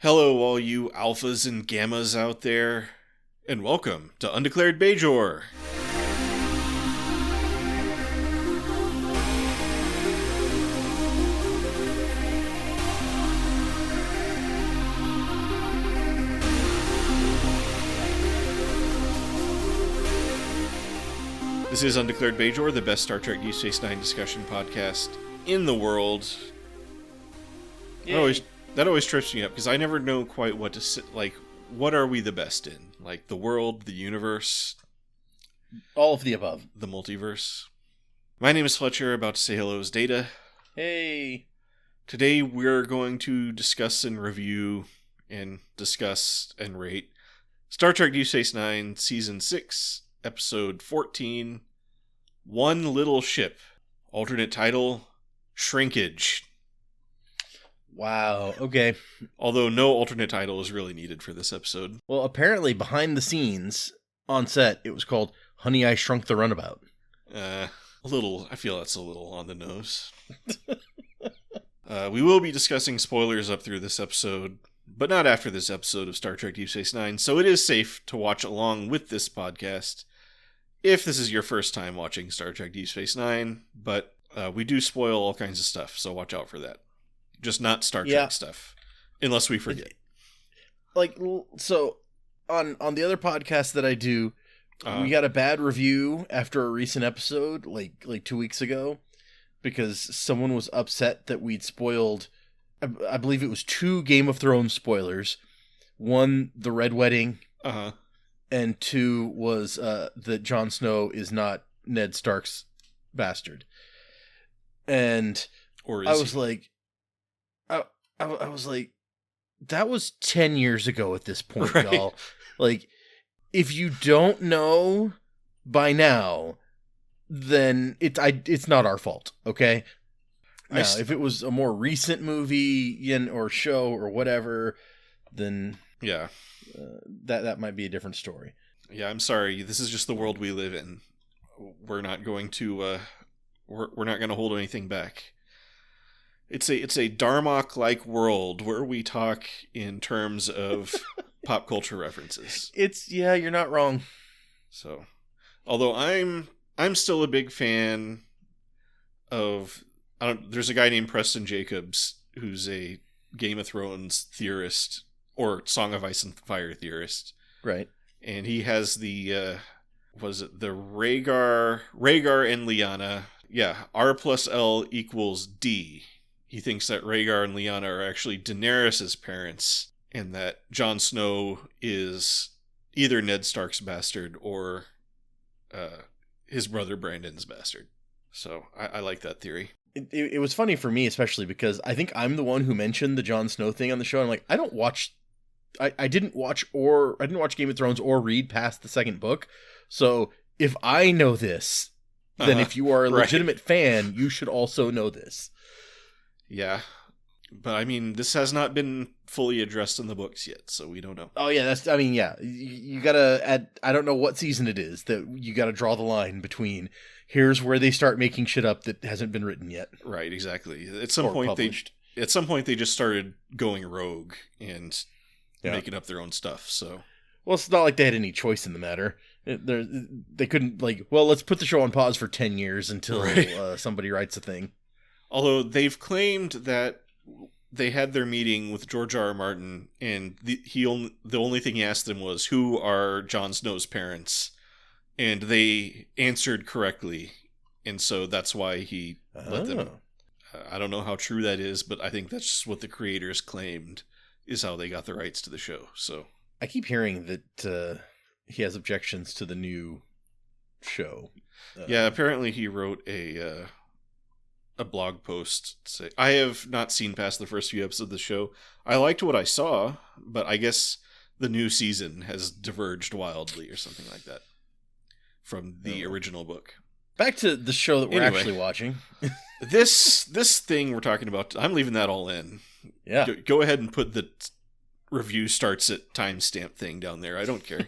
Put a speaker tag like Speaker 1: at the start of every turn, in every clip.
Speaker 1: Hello, all you alphas and gammas out there, and welcome to Undeclared Bajor. This is Undeclared Bajor, the best Star Trek DS9 discussion podcast in the world. That always trips me up, because I never know quite what to say. Like, what are we the best in? Like, the world, the universe?
Speaker 2: All of the above.
Speaker 1: The multiverse? My name is Fletcher, about to say hello is Data.
Speaker 2: Hey.
Speaker 1: Today we're going to discuss and review and discuss and rate Star Trek DS9 Season 6, Episode 14, One Little Ship. Alternate title, Shrinkage.
Speaker 2: Wow, okay.
Speaker 1: Although no alternate title is really needed for this episode.
Speaker 2: Well, apparently behind the scenes, on set, it was called Honey, I Shrunk the Runabout.
Speaker 1: I feel that's a little on the nose. We will be discussing spoilers up through this episode, but not after this episode of Star Trek Deep Space Nine, so it is safe to watch along with this podcast if this is your first time watching Star Trek Deep Space Nine, but we do spoil all kinds of stuff, so watch out for that. Just not Star Trek stuff, unless we forget.
Speaker 2: So, on the other podcast that I do, we got a bad review after a recent episode, like 2 weeks ago, because someone was upset that we'd spoiled, I believe it was 2 Game of Thrones spoilers. 1, the Red Wedding, and 2 was that Jon Snow is not Ned Stark's bastard. And I was like... I was like, that was 10 years ago at this point, right. Y'all. Like, if you don't know by now, then it's not our fault, okay? Now, if it was a more recent movie or show or whatever, then
Speaker 1: yeah,
Speaker 2: that might be a different story.
Speaker 1: Yeah, I'm sorry. This is just the world we live in. We're not going to we're not going to hold anything back. It's a Darmok-like world where we talk in terms of pop culture references.
Speaker 2: You're not wrong.
Speaker 1: So, although I'm still a big fan of, there's a guy named Preston Jacobs who's a Game of Thrones theorist or Song of Ice and Fire theorist,
Speaker 2: right?
Speaker 1: And he has the Rhaegar and Lyanna? Yeah, R plus L equals D. He thinks that Rhaegar and Lyanna are actually Daenerys' parents, and that Jon Snow is either Ned Stark's bastard or his brother Brandon's bastard. So I like that theory.
Speaker 2: It was funny for me, especially because I think I'm the one who mentioned the Jon Snow thing on the show. I'm like, I didn't watch Game of Thrones or read past the second book. So if I know this, then if you are a legitimate fan, you should also know this.
Speaker 1: Yeah, but I mean, this has not been fully addressed in the books yet, so we don't know.
Speaker 2: Oh yeah, you gotta add, I don't know what season it is, that you gotta draw the line between, here's where they start making shit up that hasn't been written yet.
Speaker 1: Right, exactly. At some point they just started going rogue and making up their own stuff, so.
Speaker 2: Well, it's not like they had any choice in the matter. They couldn't, let's put the show on pause for 10 years until somebody writes a thing.
Speaker 1: Although they've claimed that they had their meeting with George R. R. Martin, and the only thing he asked them was, who are Jon Snow's parents? And they answered correctly, and so that's why he let them. I don't know how true that is, but I think that's just what the creators claimed is how they got the rights to the show. So
Speaker 2: I keep hearing that he has objections to the new show.
Speaker 1: Yeah, apparently he wrote a blog post say, I have not seen past the first few episodes of the show. I liked what I saw, but I guess the new season has diverged wildly or something like that from the original book.
Speaker 2: Back to the show that we're actually watching.
Speaker 1: this thing we're talking about, I'm leaving that all in.
Speaker 2: Yeah.
Speaker 1: Go ahead and put the review starts at timestamp thing down there. I don't care.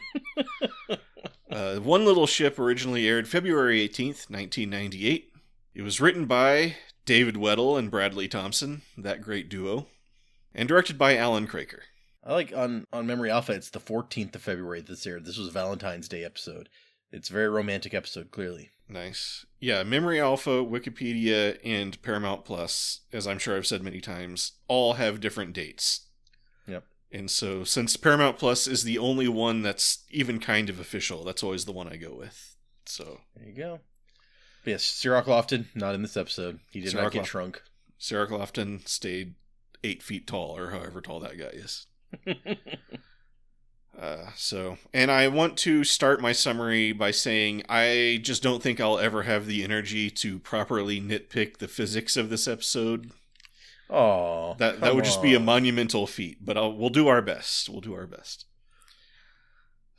Speaker 1: One Little Ship originally aired February 18th, 1998. It was written by David Weddle and Bradley Thompson, that great duo, and directed by Alan Craker.
Speaker 2: I like on Memory Alpha, it's the 14th of February this year. This was a Valentine's Day episode. It's a very romantic episode, clearly.
Speaker 1: Nice. Yeah, Memory Alpha, Wikipedia, and Paramount Plus, as I'm sure I've said many times, all have different dates.
Speaker 2: Yep.
Speaker 1: And so, since Paramount Plus is the only one that's even kind of official, that's always the one I go with. So
Speaker 2: there you go. But yes, Cirroc Lofton, not in this episode. He did not get shrunk.
Speaker 1: Cirroc Lofton stayed 8 feet tall, or however tall that guy is. And I want to start my summary by saying I just don't think I'll ever have the energy to properly nitpick the physics of this episode.
Speaker 2: Oh,
Speaker 1: that would just be a monumental feat, but we'll do our best. We'll do our best.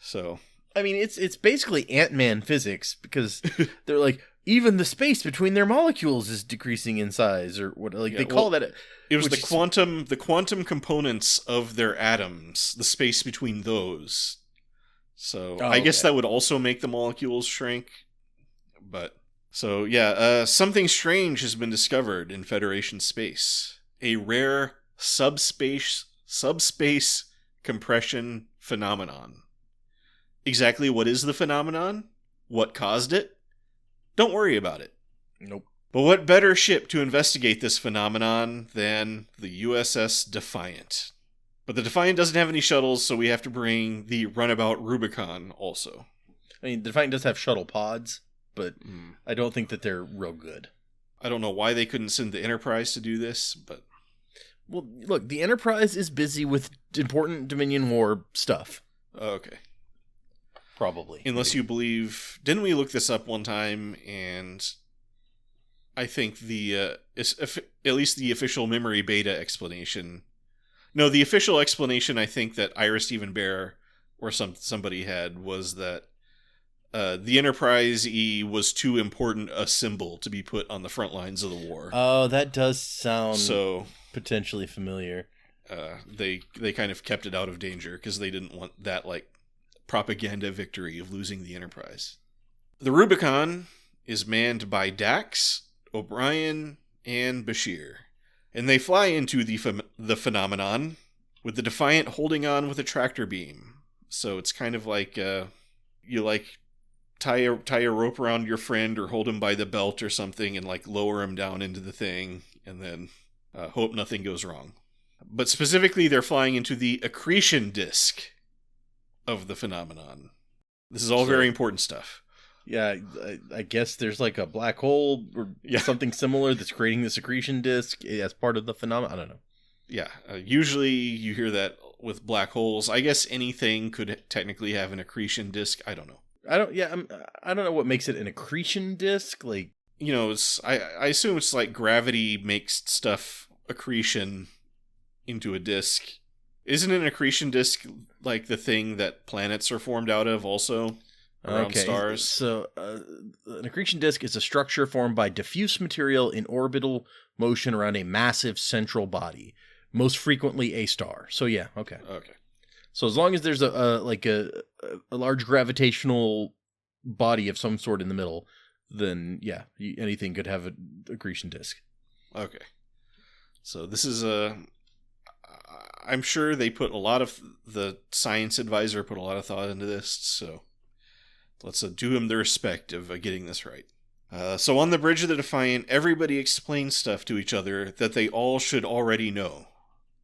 Speaker 1: So,
Speaker 2: I mean, it's basically Antman physics, because they're like, even the space between their molecules is decreasing in size, or what? Like, they call that.
Speaker 1: It was the quantum components of their atoms, the space between those. So I guess that would also make the molecules shrink. But so yeah, something strange has been discovered in Federation space. A rare subspace compression phenomenon. Exactly what is the phenomenon? What caused it? Don't worry about it.
Speaker 2: Nope.
Speaker 1: But what better ship to investigate this phenomenon than the USS Defiant? But the Defiant doesn't have any shuttles, so we have to bring the runabout Rubicon also.
Speaker 2: I mean, the Defiant does have shuttle pods, but I don't think that they're real good.
Speaker 1: I don't know why they couldn't send the Enterprise to do this, but...
Speaker 2: Well, look, the Enterprise is busy with important Dominion War stuff.
Speaker 1: Okay.
Speaker 2: Probably.
Speaker 1: Unless you believe... Didn't we look this up one time, and... I think at least the official memory beta explanation... No, the official explanation I think that Ira Stephen Bear or somebody had was that the Enterprise E was too important a symbol to be put on the front lines of the war.
Speaker 2: Oh, that does sound potentially familiar.
Speaker 1: They kind of kept it out of danger because they didn't want that propaganda victory of losing the Enterprise. The Rubicon is manned by Dax, O'Brien, and Bashir. And they fly into the phenomenon with the Defiant holding on with a tractor beam. So it's kind of like you tie a rope around your friend or hold him by the belt or something and lower him down into the thing and then hope nothing goes wrong. But specifically, they're flying into the accretion disk of the phenomenon. This is all very important stuff.
Speaker 2: Yeah, I guess there's a black hole or something similar that's creating this accretion disk as part of the phenomenon. I don't know.
Speaker 1: Yeah, usually you hear that with black holes. I guess anything could technically have an accretion disk. I don't know.
Speaker 2: I don't know what makes it an accretion disk.
Speaker 1: It's I assume it's gravity makes stuff accretion into a disk. Isn't an accretion disk the thing that planets are formed out of also? Around stars.
Speaker 2: So, an accretion disk is a structure formed by diffuse material in orbital motion around a massive central body, most frequently a star. So, yeah, okay.
Speaker 1: Okay.
Speaker 2: So, as long as there's a large gravitational body of some sort in the middle, then yeah, anything could have an accretion disk.
Speaker 1: Okay. So this is I'm sure they put the science advisor put a lot of thought into this. So. Let's do him the respect of getting this right. So on the bridge of the Defiant, everybody explains stuff to each other that they all should already know.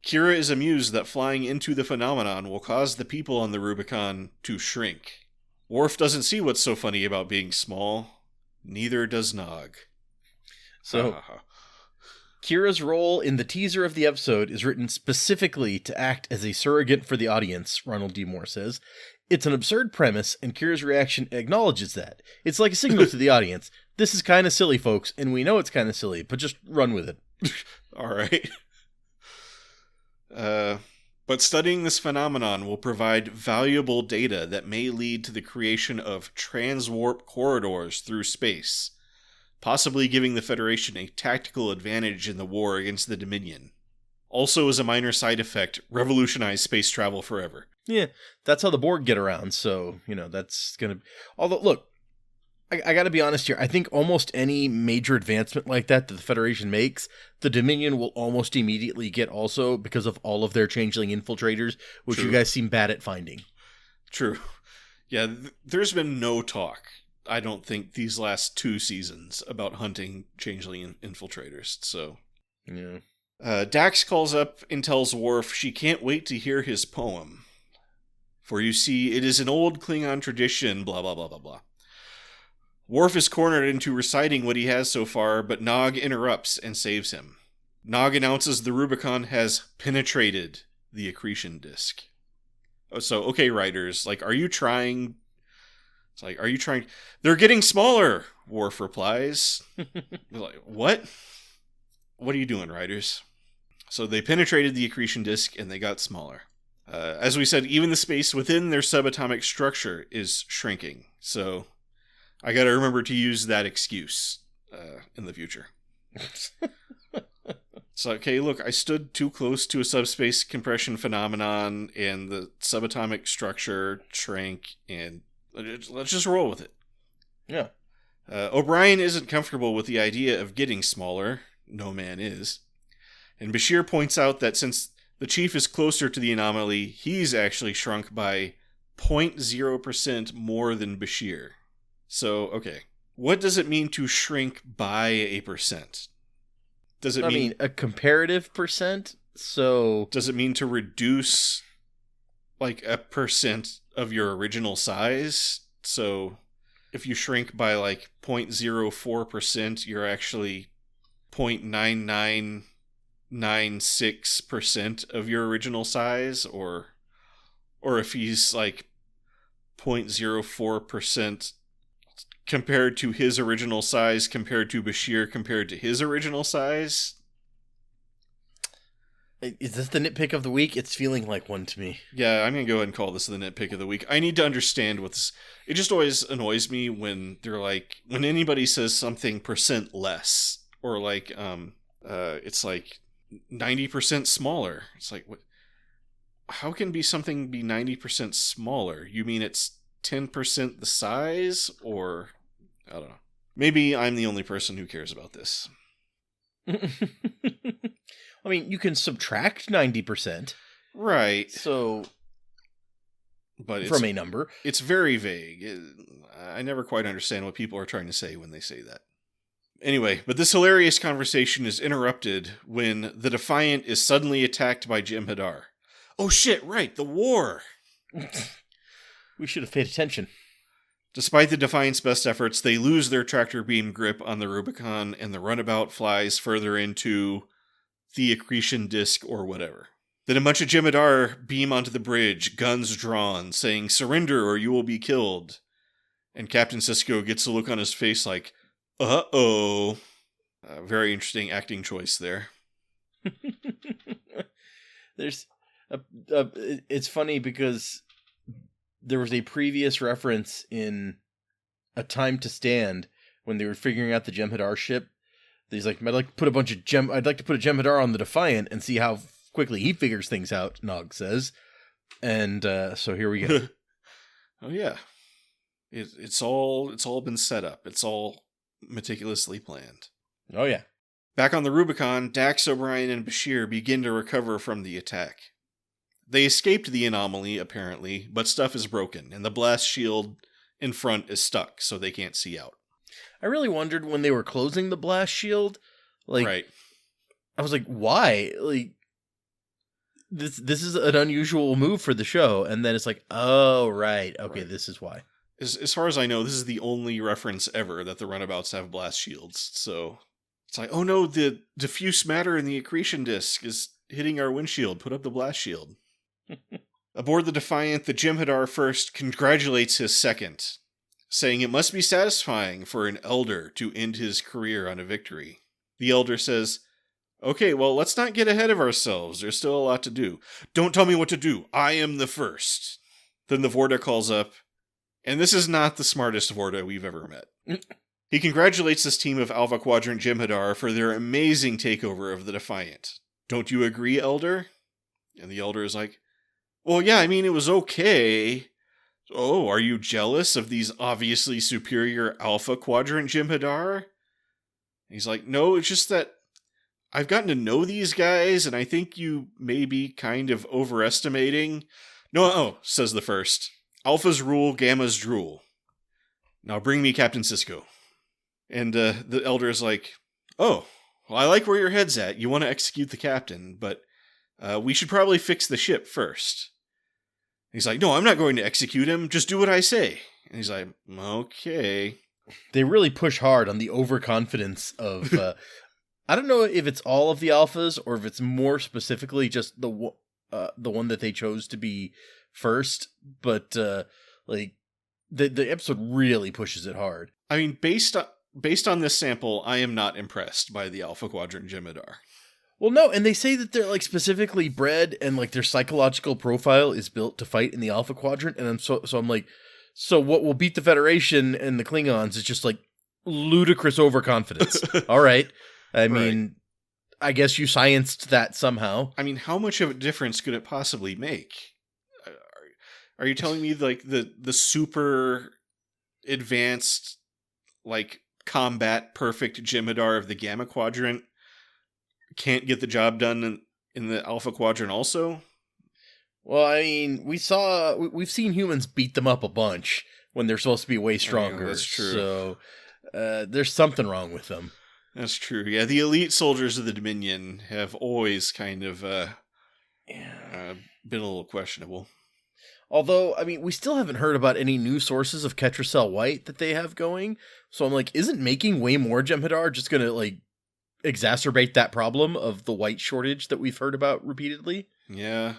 Speaker 1: Kira is amused that flying into the phenomenon will cause the people on the Rubicon to shrink. Worf doesn't see what's so funny about being small. Neither does Nog.
Speaker 2: So, Kira's role in the teaser of the episode is written specifically to act as a surrogate for the audience, Ronald D. Moore says. It's an absurd premise, and Kira's reaction acknowledges that. It's like a signal to the audience. This is kind of silly, folks, and we know it's kind of silly, but just run with it.
Speaker 1: All right. But studying this phenomenon will provide valuable data that may lead to the creation of transwarp corridors through space, possibly giving the Federation a tactical advantage in the war against the Dominion. Also, as a minor side effect, revolutionize space travel forever.
Speaker 2: Yeah, that's how the Borg get around, so, that's going to... Although, look, I gotta be honest here. I think almost any major advancement like that the Federation makes, the Dominion will almost immediately get also because of all of their changeling infiltrators, which
Speaker 1: True.
Speaker 2: you guys seem bad at finding.
Speaker 1: True. Yeah, there's been no talk, I don't think, these last 2 seasons about hunting changeling infiltrators, so...
Speaker 2: Yeah.
Speaker 1: Dax calls up and tells Worf she can't wait to hear his poem. For you see, it is an old Klingon tradition, blah blah blah blah blah. Worf is cornered into reciting what he has so far, but Nog interrupts and saves him. Nog announces the Rubicon has penetrated the accretion disk. Oh, so, okay, writers, like, are you trying... It's like, are you trying... They're getting smaller, Worf replies. Like, what? What are you doing, writers? So they penetrated the accretion disk and they got smaller. As we said, even the space within their subatomic structure is shrinking. So I gotta remember to use that excuse in the future. So, okay, look, I stood too close to a subspace compression phenomenon and the subatomic structure shrank, and let's just roll with it.
Speaker 2: Yeah.
Speaker 1: O'Brien isn't comfortable with the idea of getting smaller. No man is. And Bashir points out that since the Chief is closer to the anomaly, he's actually shrunk by 0.0% more than Bashir. So, okay. What does it mean to shrink by a percent? Does it mean
Speaker 2: a comparative percent? So
Speaker 1: does it mean to reduce like a percent of your original size? So if you shrink by like 0.04%, you're actually 0.9996% of your original size, or if he's like 0.04% compared to his original size compared to Bashir compared to his original size.
Speaker 2: Is this the nitpick of the week? It's feeling like one to me.
Speaker 1: Yeah, I'm going to go ahead and call this the nitpick of the week. I need to understand what this... It just always annoys me when they're like... When anybody says something percent less, or like, it's like 90% smaller. It's like, what? How can something be 90% smaller? You mean it's 10% the size? Or... I don't know. Maybe I'm the only person who cares about this.
Speaker 2: I mean, you can subtract 90%.
Speaker 1: Right.
Speaker 2: So,
Speaker 1: but
Speaker 2: from a number.
Speaker 1: It's very vague. I never quite understand what people are trying to say when they say that. Anyway, but this hilarious conversation is interrupted when the Defiant is suddenly attacked by Jem'Hadar. Oh shit, right, the war!
Speaker 2: We should have paid attention.
Speaker 1: Despite the Defiant's best efforts, they lose their tractor beam grip on the Rubicon, and the runabout flies further into the accretion disk or whatever. Then a bunch of Jem'Hadar beam onto the bridge, guns drawn, saying, "Surrender or you will be killed." And Captain Sisko gets a look on his face like, uh-oh. Very interesting acting choice there.
Speaker 2: There's it's funny because there was a previous reference in A Time to Stand when they were figuring out the Jem'Hadar ship. He's like, I'd like to put a Jem'Hadar on the Defiant and see how quickly he figures things out, Nog says. And so here we go.
Speaker 1: Oh yeah. It's all been set up. It's all meticulously planned.
Speaker 2: Oh yeah.
Speaker 1: Back on the Rubicon, Dax, O'Brien, and Bashir begin to recover from the attack. They escaped the anomaly, apparently, but stuff is broken, and the blast shield in front is stuck, so they can't see out.
Speaker 2: I really wondered when they were closing the blast shield, like,
Speaker 1: right.
Speaker 2: I was like, why? Like, this is an unusual move for the show, and then it's like, oh, right, okay, right. This is why.
Speaker 1: As far as I know, this is the only reference ever that the runabouts have blast shields, so it's like, oh no, the diffuse matter in the accretion disk is hitting our windshield, put up the blast shield. Aboard the Defiant, the Jem'Hadar first congratulates his second, saying it must be satisfying for an elder to end his career on a victory. The elder says, "Okay, well, let's not get ahead of ourselves. There's still a lot to do. Don't tell me what to do. I am the first." Then the Vorta calls up, and this is not the smartest Vorta we've ever met. He congratulates this team of Alpha Quadrant Jem'Hadar for their amazing takeover of the Defiant. "Don't you agree, elder?" And the elder is like, "Well, yeah, I mean, it was okay. Oh, are you jealous of these obviously superior Alpha Quadrant Jem'Hadar? He's like, no, it's just that I've gotten to know these guys, and I think you may be kind of overestimating. No, says the first. Alphas rule, Gammas drool. Now bring me Captain Sisko. And the Elder is like, oh, well, I like where your head's at. You want to execute the captain, but we should probably fix the ship first. He's like, no, I'm not going to execute him. Just do what I say. And he's like, okay.
Speaker 2: They really push hard on the overconfidence of... I don't know if it's all of the alphas or if it's more specifically just the one that they chose to be first, but the episode really pushes it hard.
Speaker 1: I mean, based on this sample, I am not impressed by the Alpha Quadrant Jem'Hadar.
Speaker 2: Well, no, and they say that they're like specifically bred and like their psychological profile is built to fight in the Alpha Quadrant, and I'm like, so what will beat the Federation and the Klingons is just like ludicrous overconfidence. All right. I mean, I guess you scienced that somehow.
Speaker 1: I mean, how much of a difference could it possibly make? Are you telling me like the super advanced, like combat perfect Jem'Hadar of the Gamma Quadrant can't get the job done in the Alpha Quadrant also?
Speaker 2: Well, I mean, we've seen humans beat them up a bunch when they're supposed to be way stronger.
Speaker 1: Yeah, that's true.
Speaker 2: So there's something wrong with them.
Speaker 1: That's true. Yeah, the elite soldiers of the Dominion have always kind of been a little questionable.
Speaker 2: Although, I mean, we still haven't heard about any new sources of Ketracel White that they have going. So I'm like, isn't making way more Jem'Hadar just going to, like, exacerbate that problem of the white shortage that we've heard about repeatedly?
Speaker 1: Yeah.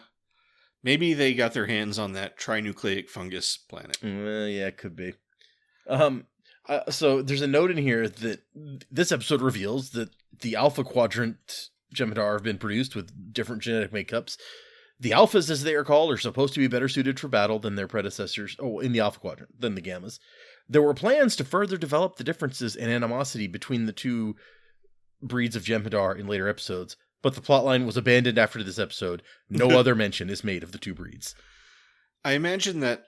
Speaker 1: Maybe they got their hands on that trinucleic fungus planet.
Speaker 2: Yeah, it could be. So there's a note in here that this episode reveals that the Alpha Quadrant Jem'Hadar have been produced with different genetic makeups. The Alphas, as they are called, are supposed to be better suited for battle than their predecessors, in the Alpha Quadrant, than the Gammas. There were plans to further develop the differences and animosity between the two breeds of Jem'Hadar in later episodes, but the plotline was abandoned after this episode. No other mention is made of the two breeds.
Speaker 1: I imagine that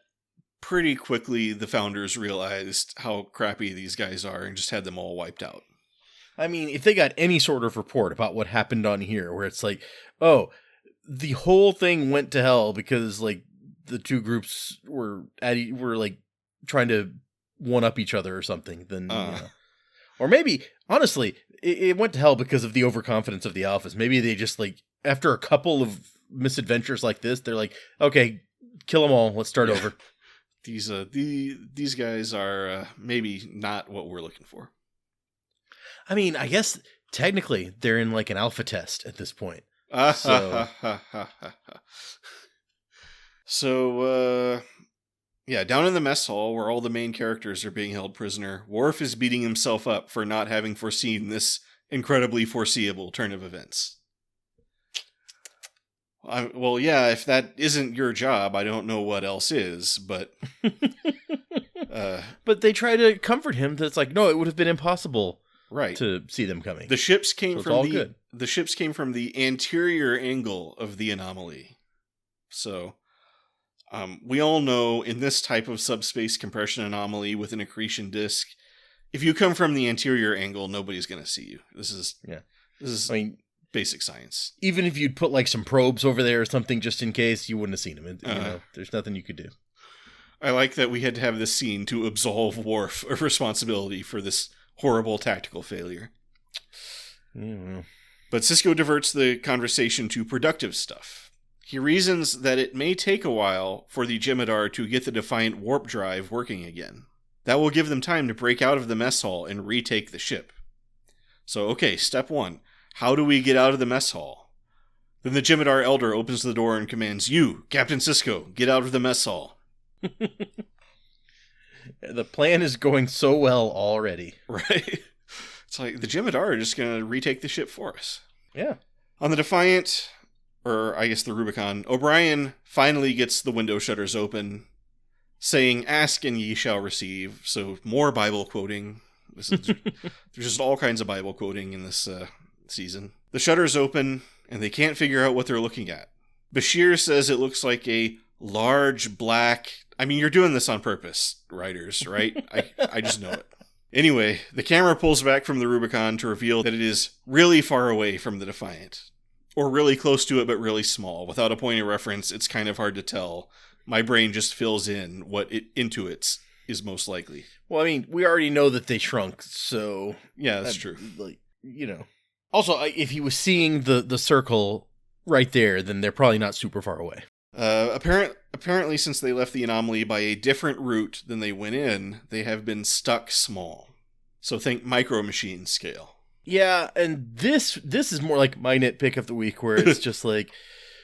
Speaker 1: pretty quickly the founders realized how crappy these guys are and just had them all wiped out.
Speaker 2: I mean, if they got any sort of report about what happened on here, where it's like, oh, the whole thing went to hell because like the two groups were like trying to one up each other or something, then or maybe honestly it went to hell because of the overconfidence of the Alphas. Maybe they just like after a couple of misadventures like this, they're like, okay, kill them all, let's start over.
Speaker 1: These guys are maybe not what we're looking for.
Speaker 2: I mean, I guess technically they're in like an alpha test at this point.
Speaker 1: So, down in the mess hall where all the main characters are being held prisoner, Worf is beating himself up for not having foreseen this incredibly foreseeable turn of events. Well, yeah, if that isn't your job, I don't know what else is, but...
Speaker 2: but they try to comfort him that it's like, no, it would have been impossible to see them coming.
Speaker 1: The ships came the ships came from the anterior angle of the anomaly. So, we all know in this type of subspace compression anomaly with an accretion disk, if you come from the anterior angle, nobody's going to see you. This is I mean, basic science.
Speaker 2: Even if you'd put like some probes over there or something just in case, you wouldn't have seen them. You know, there's nothing you could do.
Speaker 1: I like that we had to have this scene to absolve Worf of responsibility for this horrible tactical failure.
Speaker 2: Mm-hmm.
Speaker 1: But Sisko diverts the conversation to productive stuff. He reasons that it may take a while for the Jem'Hadar to get the Defiant warp drive working again. That will give them time to break out of the mess hall and retake the ship. So, okay, step 1. How do we get out of the mess hall? Then the Jem'Hadar Elder opens the door and commands, "You, Captain Sisko, get out of the mess hall."
Speaker 2: The plan is going so well already.
Speaker 1: Right? It's like the Jem'Hadar are just going to retake the ship for us.
Speaker 2: Yeah.
Speaker 1: On the Defiant, or I guess the Rubicon, O'Brien finally gets the window shutters open, saying, "Ask and ye shall receive." So more Bible quoting. There's just all kinds of Bible quoting in this season. The shutters open, and they can't figure out what they're looking at. Bashir says it looks like a large black I mean, you're doing this on purpose, writers, right? I just know it. Anyway, the camera pulls back from the Rubicon to reveal that it is really far away from the Defiant. Or really close to it, but really small. Without a point of reference, it's kind of hard to tell. My brain just fills in what it intuits is most likely.
Speaker 2: Well, I mean, we already know that they shrunk, so...
Speaker 1: Yeah, that's true.
Speaker 2: Like, you know. Also, if he was seeing the circle right there, then they're probably not super far away.
Speaker 1: Apparently, since they left the anomaly by a different route than they went in, they have been stuck small. So think Micro Machine scale.
Speaker 2: Yeah, and this is more like my nitpick of the week, where it's just like,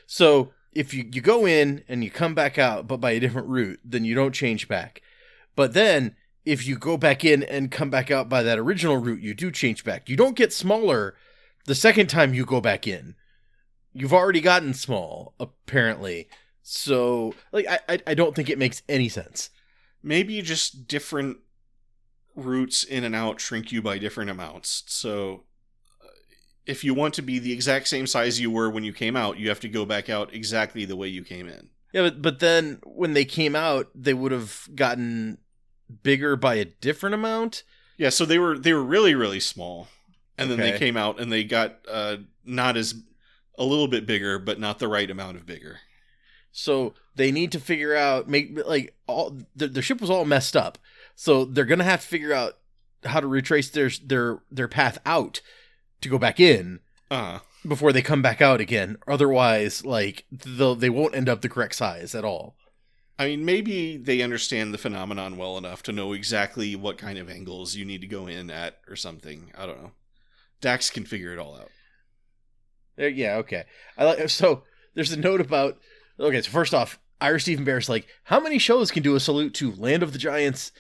Speaker 2: so if you go in and you come back out, but by a different route, then you don't change back. But then, if you go back in and come back out by that original route, you do change back. You don't get smaller the second time you go back in. You've already gotten small, apparently. So, like, I don't think it makes any sense.
Speaker 1: Maybe just different routes in and out shrink you by different amounts. So if you want to be the exact same size you were when you came out, you have to go back out exactly the way you came in.
Speaker 2: Yeah, but then when they came out, they would have gotten bigger by a different amount.
Speaker 1: Yeah, so they were really, really small. And then they came out and they got not as a little bit bigger, but not the right amount of bigger.
Speaker 2: So they need to figure out, the ship was all messed up. So they're going to have to figure out how to retrace their path out to go back in before they come back out again. Otherwise, like, they won't end up the correct size at all.
Speaker 1: I mean, maybe they understand the phenomenon well enough to know exactly what kind of angles you need to go in at or something. I don't know. Dax can figure it all out.
Speaker 2: Yeah, okay. So there's a note about... Okay, so first off, Ira Stephen Bear's like, how many shows can do a salute to Land of the Giants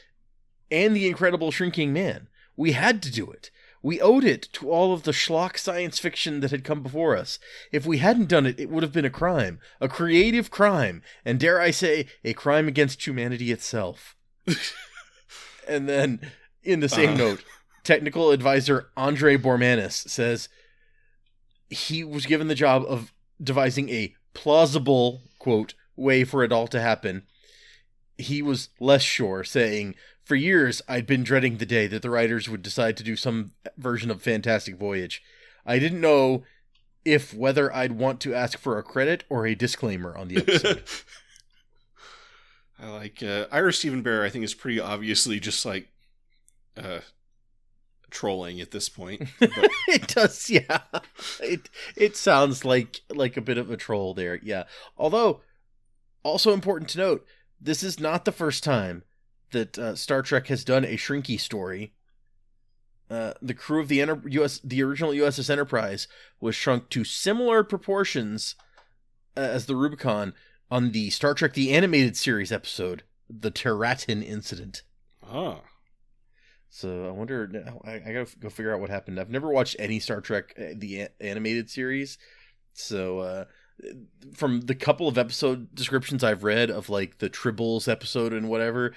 Speaker 2: and The Incredible Shrinking Man? We had to do it. We owed it to all of the schlock science fiction that had come before us. If we hadn't done it, it would have been a crime. A creative crime. And dare I say, a crime against humanity itself. And then, in the same note, technical advisor Andre Bormanis says he was given the job of devising a plausible, quote, way for it all to happen. He was less sure, saying, for years, I'd been dreading the day that the writers would decide to do some version of Fantastic Voyage. I didn't know whether I'd want to ask for a credit or a disclaimer on the episode.
Speaker 1: I like Ira Stephen Bear, I think, is pretty obviously just like trolling at this point. But...
Speaker 2: It does, yeah. It sounds like a bit of a troll there, yeah. Although, also important to note, this is not the first time that Star Trek has done a shrinky story. The crew of the original USS Enterprise was shrunk to similar proportions as the Rubicon on the Star Trek the Animated Series episode, The Terratin Incident.
Speaker 1: Oh.
Speaker 2: So I wonder, I gotta go figure out what happened. I've never watched any Star Trek the Animated Series, so from the couple of episode descriptions I've read of like the Tribbles episode and whatever,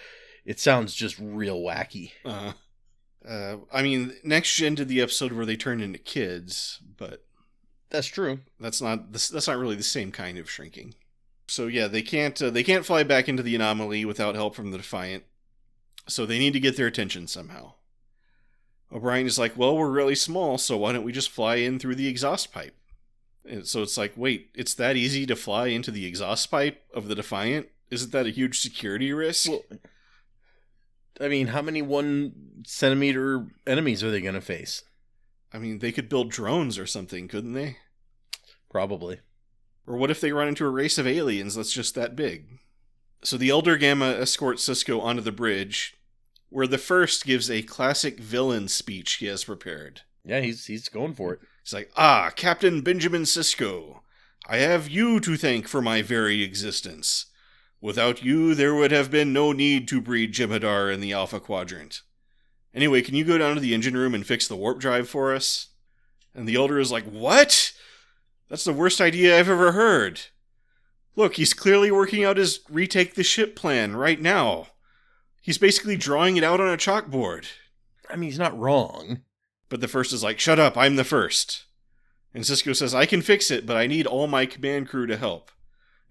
Speaker 2: it sounds just real wacky.
Speaker 1: I mean, Next Gen did the episode where they turned into kids, but
Speaker 2: that's true.
Speaker 1: That's not really the same kind of shrinking. So yeah, they can't fly back into the anomaly without help from the Defiant. So they need to get their attention somehow. O'Brien is like, well, we're really small, so why don't we just fly in through the exhaust pipe? And so it's like, wait, it's that easy to fly into the exhaust pipe of the Defiant? Isn't that a huge security risk?
Speaker 2: Well, I mean, how many 1 centimeter enemies are they going to face?
Speaker 1: I mean, they could build drones or something, couldn't they?
Speaker 2: Probably.
Speaker 1: Or what if they run into a race of aliens that's just that big? So the Elder Gamma escorts Sisko onto the bridge, where the First gives a classic villain speech he has prepared.
Speaker 2: Yeah, he's going for it.
Speaker 1: He's like, Captain Benjamin Sisko, I have you to thank for my very existence. Without you, there would have been no need to breed Jem'Hadar in the Alpha Quadrant. Anyway, can you go down to the engine room and fix the warp drive for us? And the Elder is like, what? That's the worst idea I've ever heard. Look, he's clearly working out his retake the ship plan right now. He's basically drawing it out on a chalkboard.
Speaker 2: I mean, he's not wrong.
Speaker 1: But the First is like, shut up, I'm the First. And Sisko says, I can fix it, but I need all my command crew to help.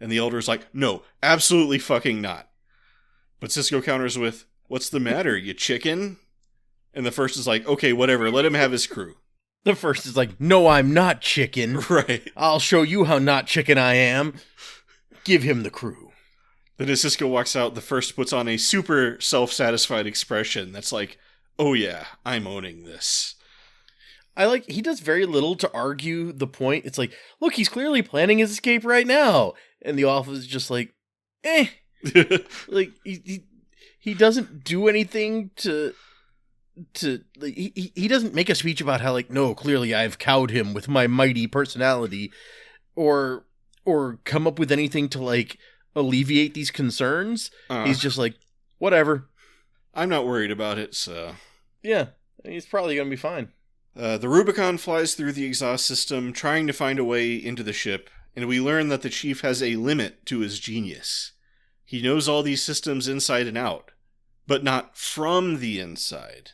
Speaker 1: And the Elder's like, no, absolutely fucking not. But Sisko counters with, "What's the matter, you chicken?" And the first is like, "Okay, whatever, let him have his crew."
Speaker 2: The first is like, "No, I'm not chicken.
Speaker 1: Right.
Speaker 2: I'll show you how not chicken I am. Give him the crew."
Speaker 1: Then as Sisko walks out, the first puts on a super self-satisfied expression that's like, "Oh yeah, I'm owning this."
Speaker 2: He does very little to argue the point. It's like, look, he's clearly planning his escape right now. And the office is just like, like, he doesn't do anything to like, he doesn't make a speech about how, like, no, clearly I've cowed him with my mighty personality, or come up with anything to, like, alleviate these concerns. He's just like, whatever.
Speaker 1: I'm not worried about it, so...
Speaker 2: Yeah, he's probably going to be fine.
Speaker 1: The Rubicon flies through the exhaust system, trying to find a way into the ship, and we learn that the Chief has a limit to his genius. He knows all these systems inside and out, but not from the inside.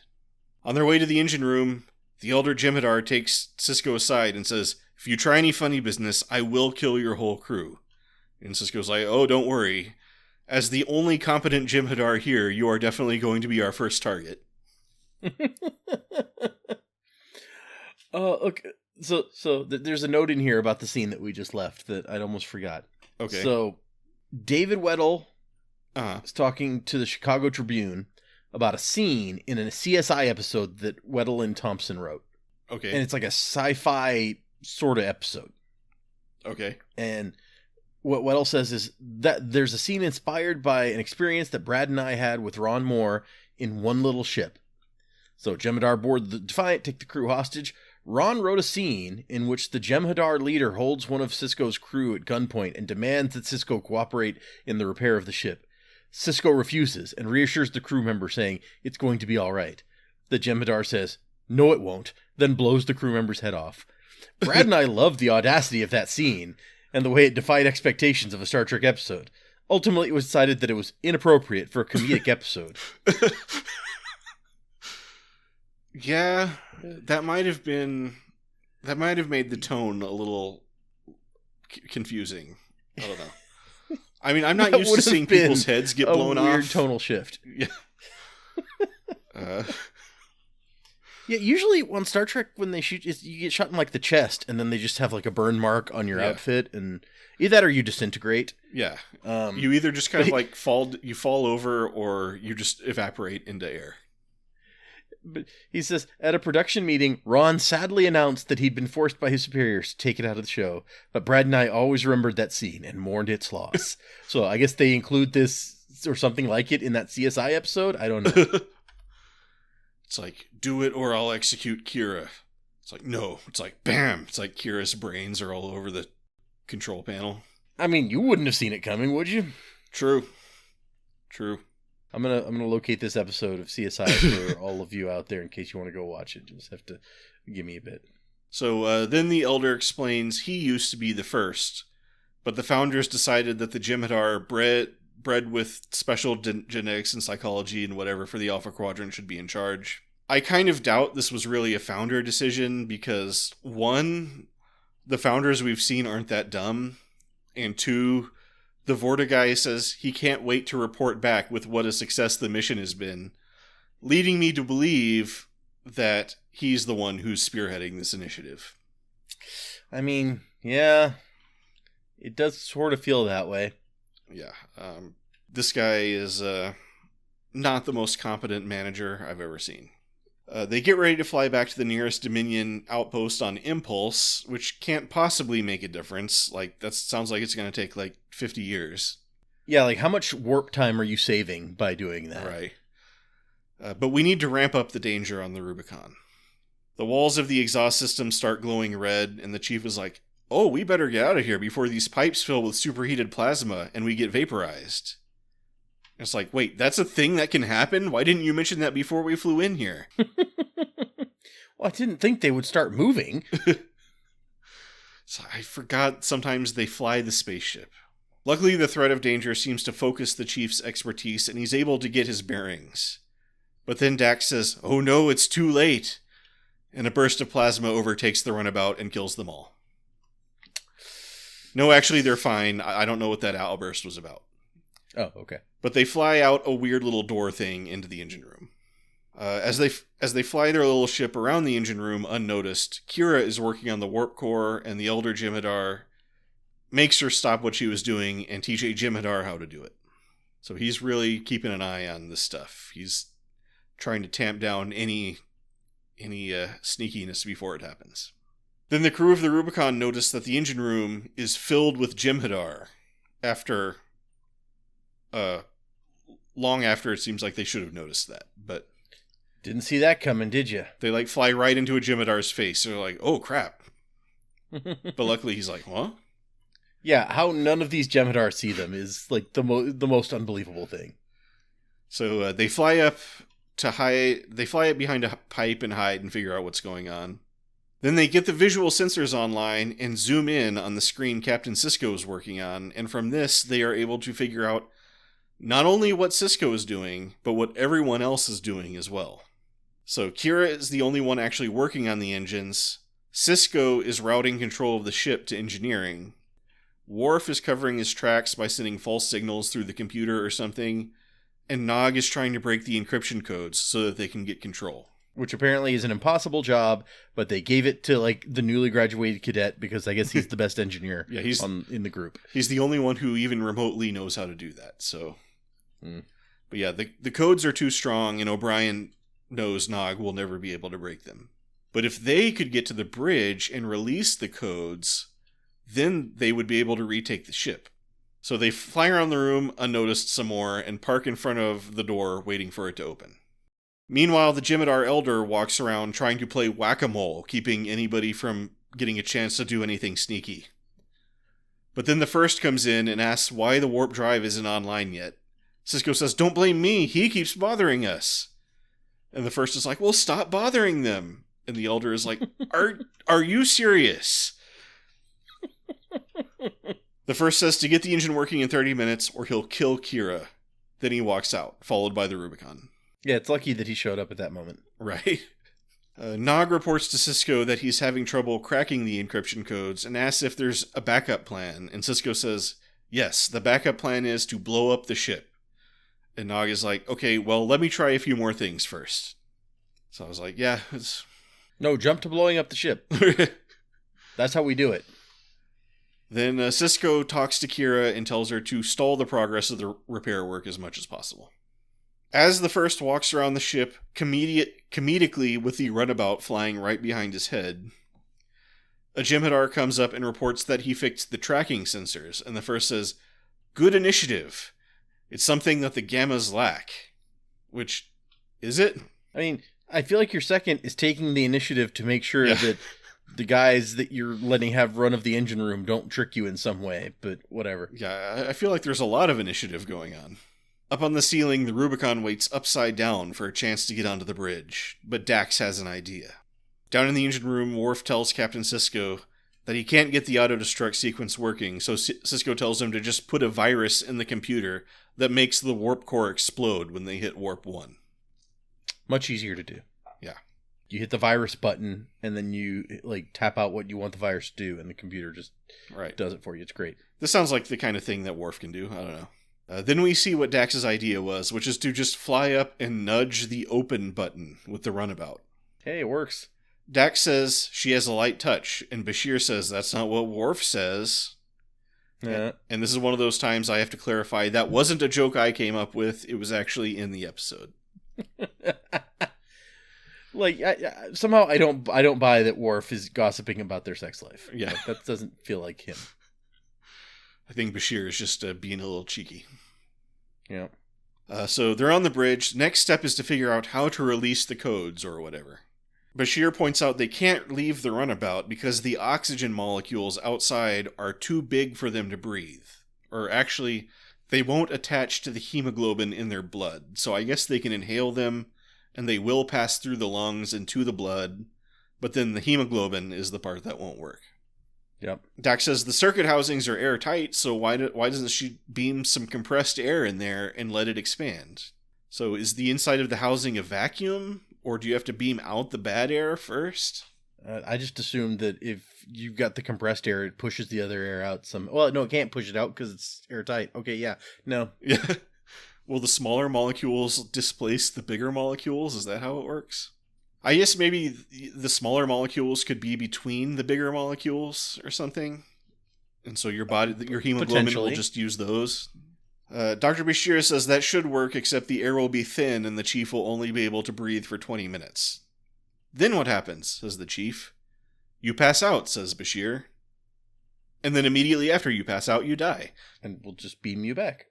Speaker 1: On their way to the engine room, the elder Jem'Hadar takes Sisko aside and says, "If you try any funny business, I will kill your whole crew." And Sisko's like, "Oh, don't worry. As the only competent Jem'Hadar here, you are definitely going to be our first target."
Speaker 2: Okay. So there's a note in here about the scene that we just left that I'd almost forgot.
Speaker 1: Okay.
Speaker 2: So David Weddle
Speaker 1: Uh-huh.
Speaker 2: is talking to the Chicago Tribune about a scene in a CSI episode that Weddle and Thompson wrote.
Speaker 1: Okay.
Speaker 2: And it's like a sci-fi sort of episode.
Speaker 1: Okay.
Speaker 2: And what Weddle says is that there's a scene inspired by an experience that Brad and I had with Ron Moore in One Little Ship. So Jem'Hadar board the Defiant, take the crew hostage. Ron wrote a scene in which the Jem'Hadar leader holds one of Sisko's crew at gunpoint and demands that Sisko cooperate in the repair of the ship. Sisko refuses and reassures the crew member, saying it's going to be all right. The Jem'Hadar says, "No, it won't," then blows the crew member's head off. Brad and I loved the audacity of that scene and the way it defied expectations of a Star Trek episode. Ultimately, it was decided that it was inappropriate for a comedic episode.
Speaker 1: Yeah, that might have made the tone a little confusing. I don't know. I mean, I'm not used to seeing people's heads get blown off.
Speaker 2: A weird tonal shift.
Speaker 1: Yeah.
Speaker 2: Yeah, usually on Star Trek, when they shoot, you get shot in, like, the chest, and then they just have, like, a burn mark on your outfit, and either that or you disintegrate.
Speaker 1: Yeah. You either just kind of, like, fall over, or you just evaporate into air.
Speaker 2: But he says, at a production meeting, Ron sadly announced that he'd been forced by his superiors to take it out of the show, but Brad and I always remembered that scene and mourned its loss. So I guess they include this or something like it in that CSI episode? I don't know.
Speaker 1: It's like, do it or I'll execute Kira. It's like, no. It's like, bam. It's like Kira's brains are all over the control panel.
Speaker 2: I mean, you wouldn't have seen it coming, would you?
Speaker 1: True.
Speaker 2: I'm gonna locate this episode of CSI for all of you out there in case you want to go watch it. Just have to give me a bit.
Speaker 1: So then the Elder explains he used to be the first, but the founders decided that the Jem'Hadar bred with special genetics and psychology and whatever for the Alpha Quadrant should be in charge. I kind of doubt this was really a founder decision because, one, the founders we've seen aren't that dumb, and two, the Vorta guy says he can't wait to report back with what a success the mission has been, leading me to believe that he's the one who's spearheading this initiative.
Speaker 2: I mean, yeah, it does sort of feel that way.
Speaker 1: Yeah. This guy is not the most competent manager I've ever seen. They get ready to fly back to the nearest Dominion outpost on Impulse, which can't possibly make a difference. Like, that sounds like it's going to take, like, 50 years.
Speaker 2: Yeah, like, how much warp time are you saving by doing that?
Speaker 1: Right. But we need to ramp up the danger on the Rubicon. The walls of the exhaust system start glowing red, and the Chief is like, "Oh, we better get out of here before these pipes fill with superheated plasma and we get vaporized." It's like, wait, that's a thing that can happen? Why didn't you mention that before we flew in here?
Speaker 2: Well, I didn't think they would start moving.
Speaker 1: So I forgot sometimes they fly the spaceship. Luckily, the threat of danger seems to focus the Chief's expertise, and he's able to get his bearings. But then Dax says, "Oh no, it's too late." And a burst of plasma overtakes the runabout and kills them all. No, actually, they're fine. I don't know what that outburst was about.
Speaker 2: Oh, okay.
Speaker 1: But they fly out a weird little door thing into the engine room. As they fly their little ship around the engine room unnoticed, Kira is working on the warp core, and the elder Jem'Hadar makes her stop what she was doing and teach a Jem'Hadar how to do it. So he's really keeping an eye on this stuff. He's trying to tamp down any sneakiness before it happens. Then the crew of the Rubicon notice that the engine room is filled with Jem'Hadar after... long after it seems like they should have noticed that, but...
Speaker 2: Didn't see that coming, did you?
Speaker 1: They, fly right into a Jem'Hadar's face. They're like, oh, crap. But luckily he's like, what?
Speaker 2: Yeah, how none of these Jem'Hadar see them is, like, the most unbelievable thing.
Speaker 1: So they fly up to hide... They fly up behind a pipe and hide and figure out what's going on. Then they get the visual sensors online and zoom in on the screen Captain Sisko is working on, and from this, they are able to figure out not only what Sisko is doing, but what everyone else is doing as well. So Kira is the only one actually working on the engines. Sisko is routing control of the ship to engineering. Worf is covering his tracks by sending false signals through the computer or something. And Nog is trying to break the encryption codes so that they can get control.
Speaker 2: Which apparently is an impossible job, but they gave it to, like, the newly graduated cadet because I guess he's the best engineer in the group.
Speaker 1: He's the only one who even remotely knows how to do that, so... But yeah, the codes are too strong, and O'Brien knows Nog will never be able to break them. But if they could get to the bridge and release the codes, then they would be able to retake the ship. So they fly around the room unnoticed some more and park in front of the door waiting for it to open. Meanwhile, the Jem'Hadar Elder walks around trying to play whack-a-mole, keeping anybody from getting a chance to do anything sneaky. But then the First comes in and asks why the warp drive isn't online yet. Sisko says, don't blame me, he keeps bothering us. And the First is like, well, stop bothering them. And the Elder is like, are you serious? The First says to get the engine working in 30 minutes or he'll kill Kira. Then he walks out, followed by the Rubicon.
Speaker 2: Yeah, it's lucky that he showed up at that moment.
Speaker 1: Right. Nog reports to Sisko that he's having trouble cracking the encryption codes and asks if there's a backup plan. And Sisko says, yes, the backup plan is to blow up the ship. And Nog is like, okay, well, let me try a few more things first. So I was like, yeah, it's...
Speaker 2: No, jump to blowing up the ship. That's how we do it.
Speaker 1: Then Sisko talks to Kira and tells her to stall the progress of the repair work as much as possible. As the First walks around the ship, comedically with the runabout flying right behind his head, a Jem'Hadar comes up and reports that he fixed the tracking sensors, and the First says, good initiative. It's something that the Gammas lack. Which, is it?
Speaker 2: I mean, I feel like your second is taking the initiative to make sure that the guys that you're letting have run of the engine room don't trick you in some way, but whatever.
Speaker 1: Yeah, I feel like there's a lot of initiative going on. Up on the ceiling, the Rubicon waits upside down for a chance to get onto the bridge, but Dax has an idea. Down in the engine room, Worf tells Captain Sisko that he can't get the auto-destruct sequence working, so Sisko tells him to just put a virus in the computer that makes the warp core explode when they hit warp 1.
Speaker 2: Much easier to do.
Speaker 1: Yeah.
Speaker 2: You hit the virus button, and then you tap out what you want the virus to do, and the computer just does it for you. It's great.
Speaker 1: This sounds like the kind of thing that Worf can do. I don't know. Then we see what Dax's idea was, which is to just fly up and nudge the open button with the runabout.
Speaker 2: Hey, it works.
Speaker 1: Dax says she has a light touch, and Bashir says that's not what Worf says.
Speaker 2: Yeah.
Speaker 1: And this is one of those times I have to clarify that wasn't a joke I came up with. It was actually in the episode.
Speaker 2: Somehow I don't buy that Worf is gossiping about their sex life.
Speaker 1: Yeah,
Speaker 2: that doesn't feel like him.
Speaker 1: I think Bashir is just being a little cheeky.
Speaker 2: Yeah.
Speaker 1: So they're on the bridge. Next step is to figure out how to release the codes or whatever. Bashir points out they can't leave the runabout because the oxygen molecules outside are too big for them to breathe. Or actually, they won't attach to the hemoglobin in their blood. So I guess they can inhale them, and they will pass through the lungs and to the blood. But then the hemoglobin is the part that won't work.
Speaker 2: Yep.
Speaker 1: Dax says the circuit housings are airtight, so why doesn't she beam some compressed air in there and let it expand? So is the inside of the housing a vacuum, or do you have to beam out the bad air first?
Speaker 2: I just assumed that if you've got the compressed air, it pushes the other air out some. Well, no, it can't push it out because it's airtight. Okay, yeah. No.
Speaker 1: Yeah. Will the smaller molecules displace the bigger molecules? Is that how it works? I guess maybe the smaller molecules could be between the bigger molecules or something. And so your hemoglobin will just use those. Dr. Bashir says that should work, except the air will be thin and the chief will only be able to breathe for 20 minutes. Then what happens, says the chief. You pass out, says Bashir. And then immediately after you pass out, you die.
Speaker 2: And we'll just beam you back.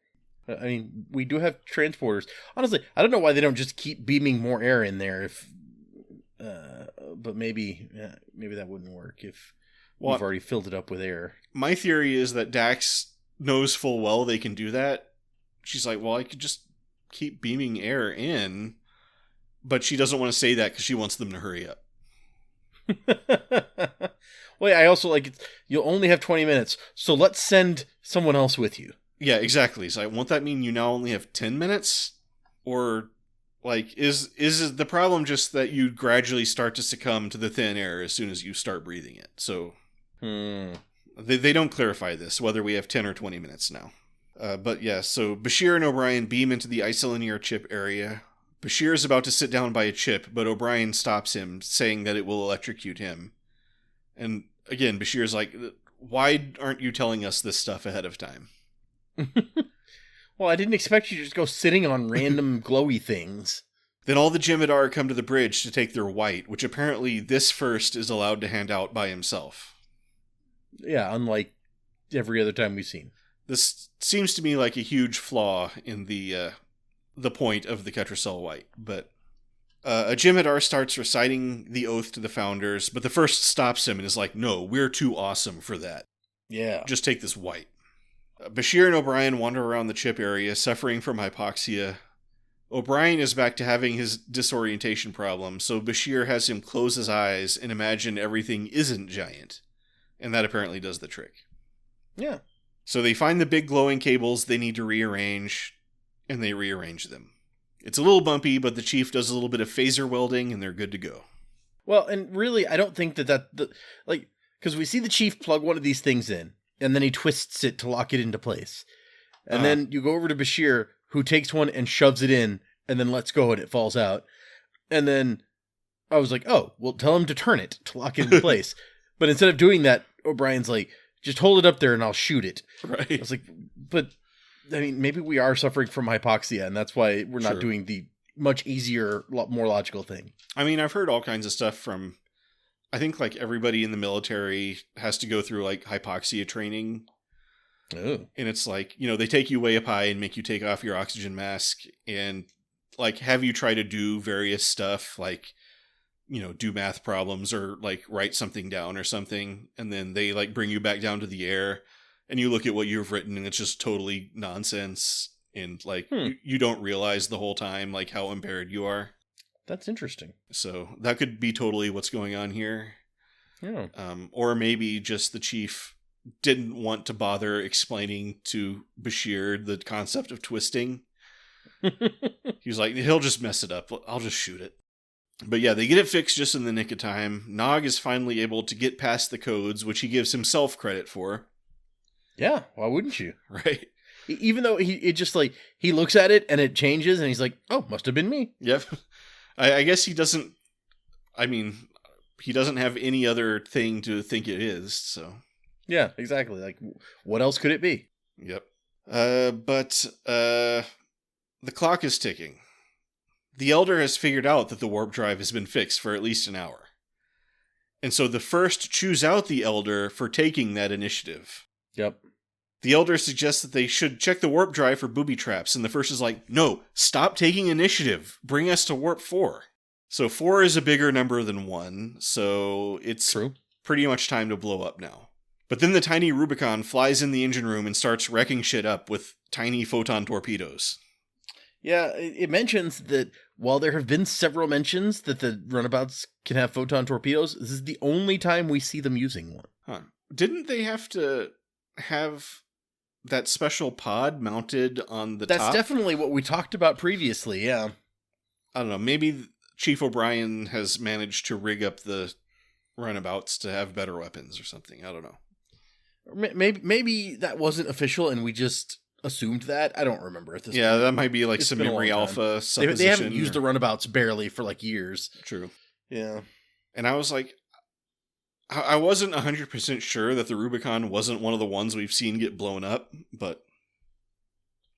Speaker 2: I mean, we do have transporters. Honestly, I don't know why they don't just keep beaming more air in there. But maybe that wouldn't work if we've already filled it up with air.
Speaker 1: My theory is that Dax knows full well they can do that. She's like, well, I could just keep beaming air in. But she doesn't want to say that because she wants them to hurry up.
Speaker 2: Well, I also you'll only have 20 minutes, so let's send someone else with you.
Speaker 1: Yeah, exactly. So won't that mean you now only have 10 minutes? Or, is the problem just that you gradually start to succumb to the thin air as soon as you start breathing it? So, they don't clarify this, whether we have 10 or 20 minutes now. But yeah, so Bashir and O'Brien beam into the isolinear chip area. Bashir is about to sit down by a chip, but O'Brien stops him, saying that it will electrocute him. And again, Bashir's like, why aren't you telling us this stuff ahead of time?
Speaker 2: Well, I didn't expect you to just go sitting on random glowy things.
Speaker 1: Then all the Jem'Hadar come to the bridge to take their white, which apparently this first is allowed to hand out by himself.
Speaker 2: Yeah, unlike every other time we've seen.
Speaker 1: This seems to me like a huge flaw in the point of the Ketracel white, but a Jem'Hadar starts reciting the oath to the founders, but the first stops him and is like, no, we're too awesome for that.
Speaker 2: Yeah.
Speaker 1: Just take this white. Bashir and O'Brien wander around the chip area, suffering from hypoxia. O'Brien is back to having his disorientation problem, so Bashir has him close his eyes and imagine everything isn't giant. And that apparently does the trick.
Speaker 2: Yeah.
Speaker 1: So they find the big glowing cables they need to rearrange, and they rearrange them. It's a little bumpy, but the chief does a little bit of phaser welding, and they're good to go.
Speaker 2: Well, and really, I don't think because we see the chief plug one of these things in, and then he twists it to lock it into place. And then you go over to Bashir, who takes one and shoves it in, and then lets go, and it falls out. And then I was like, oh, well, tell him to turn it to lock it into place. But instead of doing that, O'Brien's like, just hold it up there and I'll shoot it.
Speaker 1: Right.
Speaker 2: I was like, but, I mean, maybe we are suffering from hypoxia, and that's why we're not doing the much easier, more logical thing. I
Speaker 1: mean, I've heard all kinds of stuff from, I think, everybody in the military has to go through, hypoxia training.
Speaker 2: Oh.
Speaker 1: And it's they take you way up high and make you take off your oxygen mask and, have you try to do various stuff, do math problems or, write something down or something. And then they, bring you back down to the air and you look at what you've written and it's just totally nonsense. And, you don't realize the whole time, how impaired you are.
Speaker 2: That's interesting.
Speaker 1: So that could be totally what's going on here.
Speaker 2: Yeah.
Speaker 1: Or maybe just the chief didn't want to bother explaining to Bashir the concept of twisting. He was like, he'll just mess it up. I'll just shoot it. But yeah, they get it fixed just in the nick of time. Nog is finally able to get past the codes, which he gives himself credit for.
Speaker 2: Yeah, why wouldn't you?
Speaker 1: Right.
Speaker 2: Even though he looks at it and it changes and he's like, oh, must have been me.
Speaker 1: Yep. I guess he doesn't have any other thing to think it is, so.
Speaker 2: Yeah, exactly. What else could it be?
Speaker 1: Yep. But the clock is ticking. The Elder has figured out that the warp drive has been fixed for at least an hour. And so the First choose out the Elder for taking that initiative.
Speaker 2: Yep.
Speaker 1: The Elder suggests that they should check the warp drive for booby traps, and the First is like, no, stop taking initiative. Bring us to warp 4. So 4 is a bigger number than 1, so it's pretty much time to blow up now. But then the tiny Rubicon flies in the engine room and starts wrecking shit up with tiny photon torpedoes.
Speaker 2: Yeah, it mentions that while there have been several mentions that the runabouts can have photon torpedoes, this is the only time we see them using one.
Speaker 1: Huh. Didn't they have to have that special pod mounted on the top?
Speaker 2: That's definitely what we talked about previously, yeah.
Speaker 1: I don't know, maybe Chief O'Brien has managed to rig up the runabouts to have better weapons or something. I don't know.
Speaker 2: Maybe that wasn't official and we just assumed that. I don't remember at this point.
Speaker 1: Yeah, that might be like
Speaker 2: It's
Speaker 1: some
Speaker 2: been a
Speaker 1: memory
Speaker 2: long
Speaker 1: alpha
Speaker 2: time.
Speaker 1: supposition.
Speaker 2: They haven't used the runabouts barely for like years.
Speaker 1: True.
Speaker 2: Yeah.
Speaker 1: And I was like, I wasn't 100% sure that the Rubicon wasn't one of the ones we've seen get blown up, but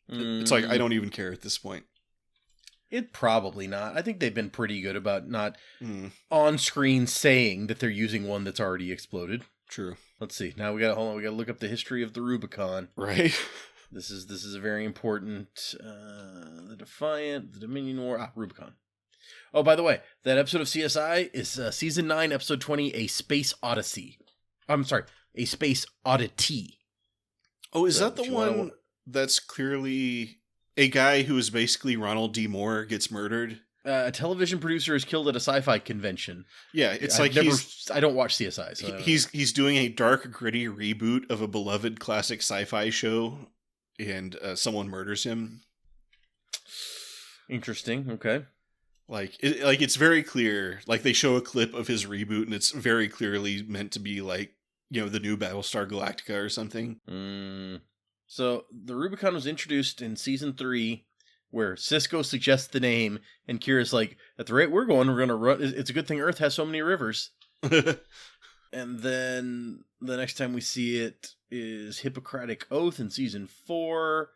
Speaker 1: it's like, I don't even care at this point.
Speaker 2: It probably not. I think they've been pretty good about not on screen saying that they're using one that's already exploded.
Speaker 1: True.
Speaker 2: Let's see. Now we gotta look up the history of the Rubicon.
Speaker 1: Right.
Speaker 2: This is a very important the Defiant, the Dominion War, Rubicon. Oh, by the way, that episode of CSI is season 9, episode 20, A Space Odyssey. I'm sorry, A Space Oddity.
Speaker 1: Oh, is that the one that's clearly a guy who is basically Ronald D. Moore gets murdered?
Speaker 2: A television producer is killed at a sci-fi convention.
Speaker 1: Yeah, it's I
Speaker 2: don't watch CSI. So
Speaker 1: he's doing a dark, gritty reboot of a beloved classic sci-fi show, and someone murders him.
Speaker 2: Interesting. Okay.
Speaker 1: It's very clear. Like, they show a clip of his reboot, and it's very clearly meant to be like, you know, the new Battlestar Galactica or something.
Speaker 2: So the Rubicon was introduced in season 3, where Cisco suggests the name, and Kira's like, at the rate we're going to run. It's a good thing Earth has so many rivers. And then the next time we see it is Hippocratic Oath in season 4,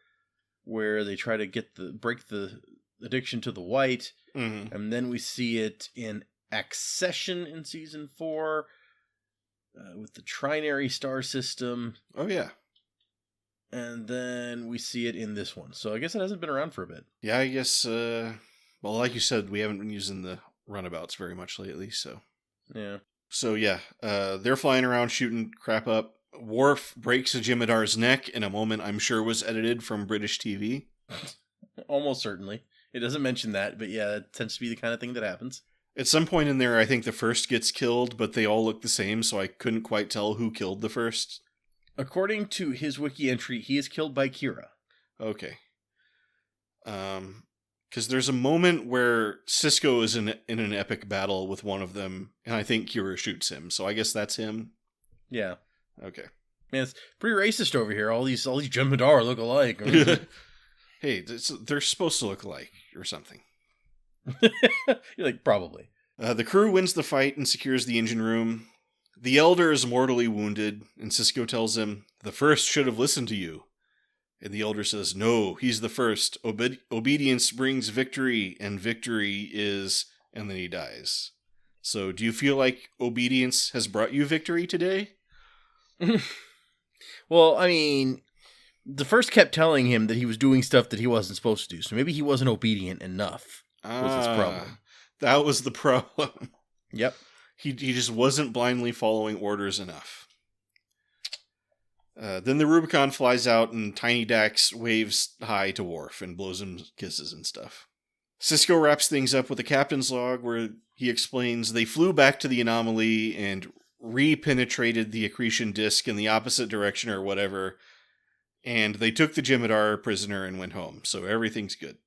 Speaker 2: where they try to break the addiction to the white. Mm-hmm. And then we see it in Accession in season 4 with the Trinary star system.
Speaker 1: Oh, yeah.
Speaker 2: And then we see it in this one. So I guess it hasn't been around for a bit.
Speaker 1: Yeah, I guess, well, like you said, we haven't been using the runabouts very much lately, so.
Speaker 2: Yeah.
Speaker 1: So, yeah, they're flying around shooting crap up. Worf breaks a Jimidar's neck in a moment I'm sure was edited from British TV.
Speaker 2: Almost certainly. It doesn't mention that, but yeah, it tends to be the kind of thing that happens.
Speaker 1: At some point in there, I think the first gets killed, but they all look the same, so I couldn't quite tell who killed the first.
Speaker 2: According to his wiki entry, he is killed by Kira.
Speaker 1: Okay. Because there's a moment where Cisco is in an epic battle with one of them, and I think Kira shoots him, so I guess that's him.
Speaker 2: Yeah.
Speaker 1: Okay.
Speaker 2: Man, it's pretty racist over here. All these Jem'Hadar look alike.
Speaker 1: Hey, they're supposed to look alike, or something.
Speaker 2: You're like, probably.
Speaker 1: The crew wins the fight and secures the engine room. The Elder is mortally wounded, and Cisco tells him, "The first should have listened to you." And the Elder says, "No, he's the first. Obedience brings victory, and victory is..." And then he dies. So, do you feel like obedience has brought you victory today?
Speaker 2: Well, I mean, the first kept telling him that he was doing stuff that he wasn't supposed to do, so maybe he wasn't obedient enough. Was his problem.
Speaker 1: That was the problem.
Speaker 2: Yep.
Speaker 1: He just wasn't blindly following orders enough. Then the Rubicon flies out, and Tiny Dax waves hi to Worf and blows him kisses and stuff. Cisco wraps things up with a captain's log where he explains they flew back to the anomaly and re-penetrated the accretion disk in the opposite direction or whatever, and they took the Jim'Hadar prisoner and went home, so everything's good.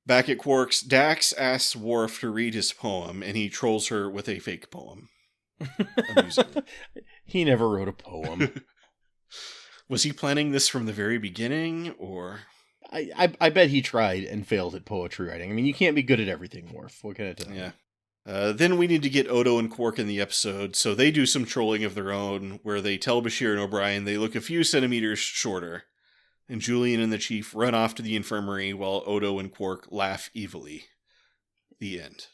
Speaker 1: Back at Quark's, Dax asks Worf to read his poem, and he trolls her with a fake poem.
Speaker 2: He never wrote a poem.
Speaker 1: Was he planning this from the very beginning, or...?
Speaker 2: I bet he tried and failed at poetry writing. I mean, you can't be good at everything, Worf. What can I tell you?
Speaker 1: Yeah. Then we need to get Odo and Quark in the episode, so they do some trolling of their own, where they tell Bashir and O'Brien they look a few centimeters shorter. And Julian and the Chief run off to the infirmary while Odo and Quark laugh evilly. The end.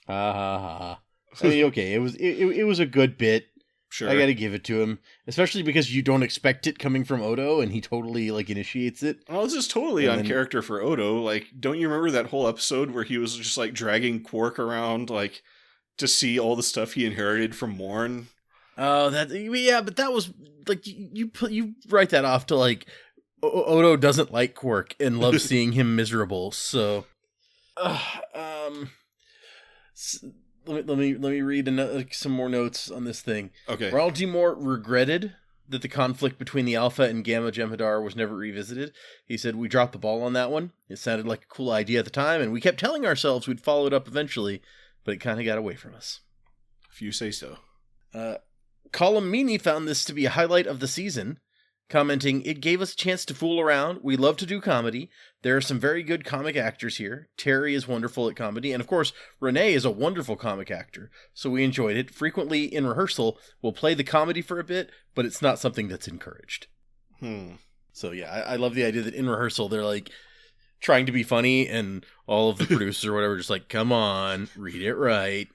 Speaker 2: I mean, okay, it was a good bit.
Speaker 1: Sure.
Speaker 2: I gotta give it to him. Especially because you don't expect it coming from Odo, and he totally, initiates it.
Speaker 1: Oh, this is totally on character for Odo. Don't you remember that whole episode where he was just, dragging Quark around, to see all the stuff he inherited from Morn?
Speaker 2: Oh, yeah, but that was, you write that off to, Odo doesn't like Quark and loves seeing him miserable, so... Let me read some more notes on this thing.
Speaker 1: Okay.
Speaker 2: Ronald D. Moore regretted that the conflict between the Alpha and Gamma Jem'Hadar was never revisited. He said, "We dropped the ball on that one. It sounded like a cool idea at the time, and we kept telling ourselves we'd follow it up eventually, but it kind of got away from us."
Speaker 1: if you say so.
Speaker 2: Colum Meany found this to be a highlight of the season, commenting, "It gave us a chance to fool around. We love to do comedy. There are some very good comic actors here. Terry is wonderful at comedy, and of course, Renee is a wonderful comic actor, so we enjoyed it. Frequently, in rehearsal, we'll play the comedy for a bit, but it's not something that's encouraged." So yeah, I love the idea that in rehearsal, they're like trying to be funny, and all of the producers or whatever just like, come on, read it right.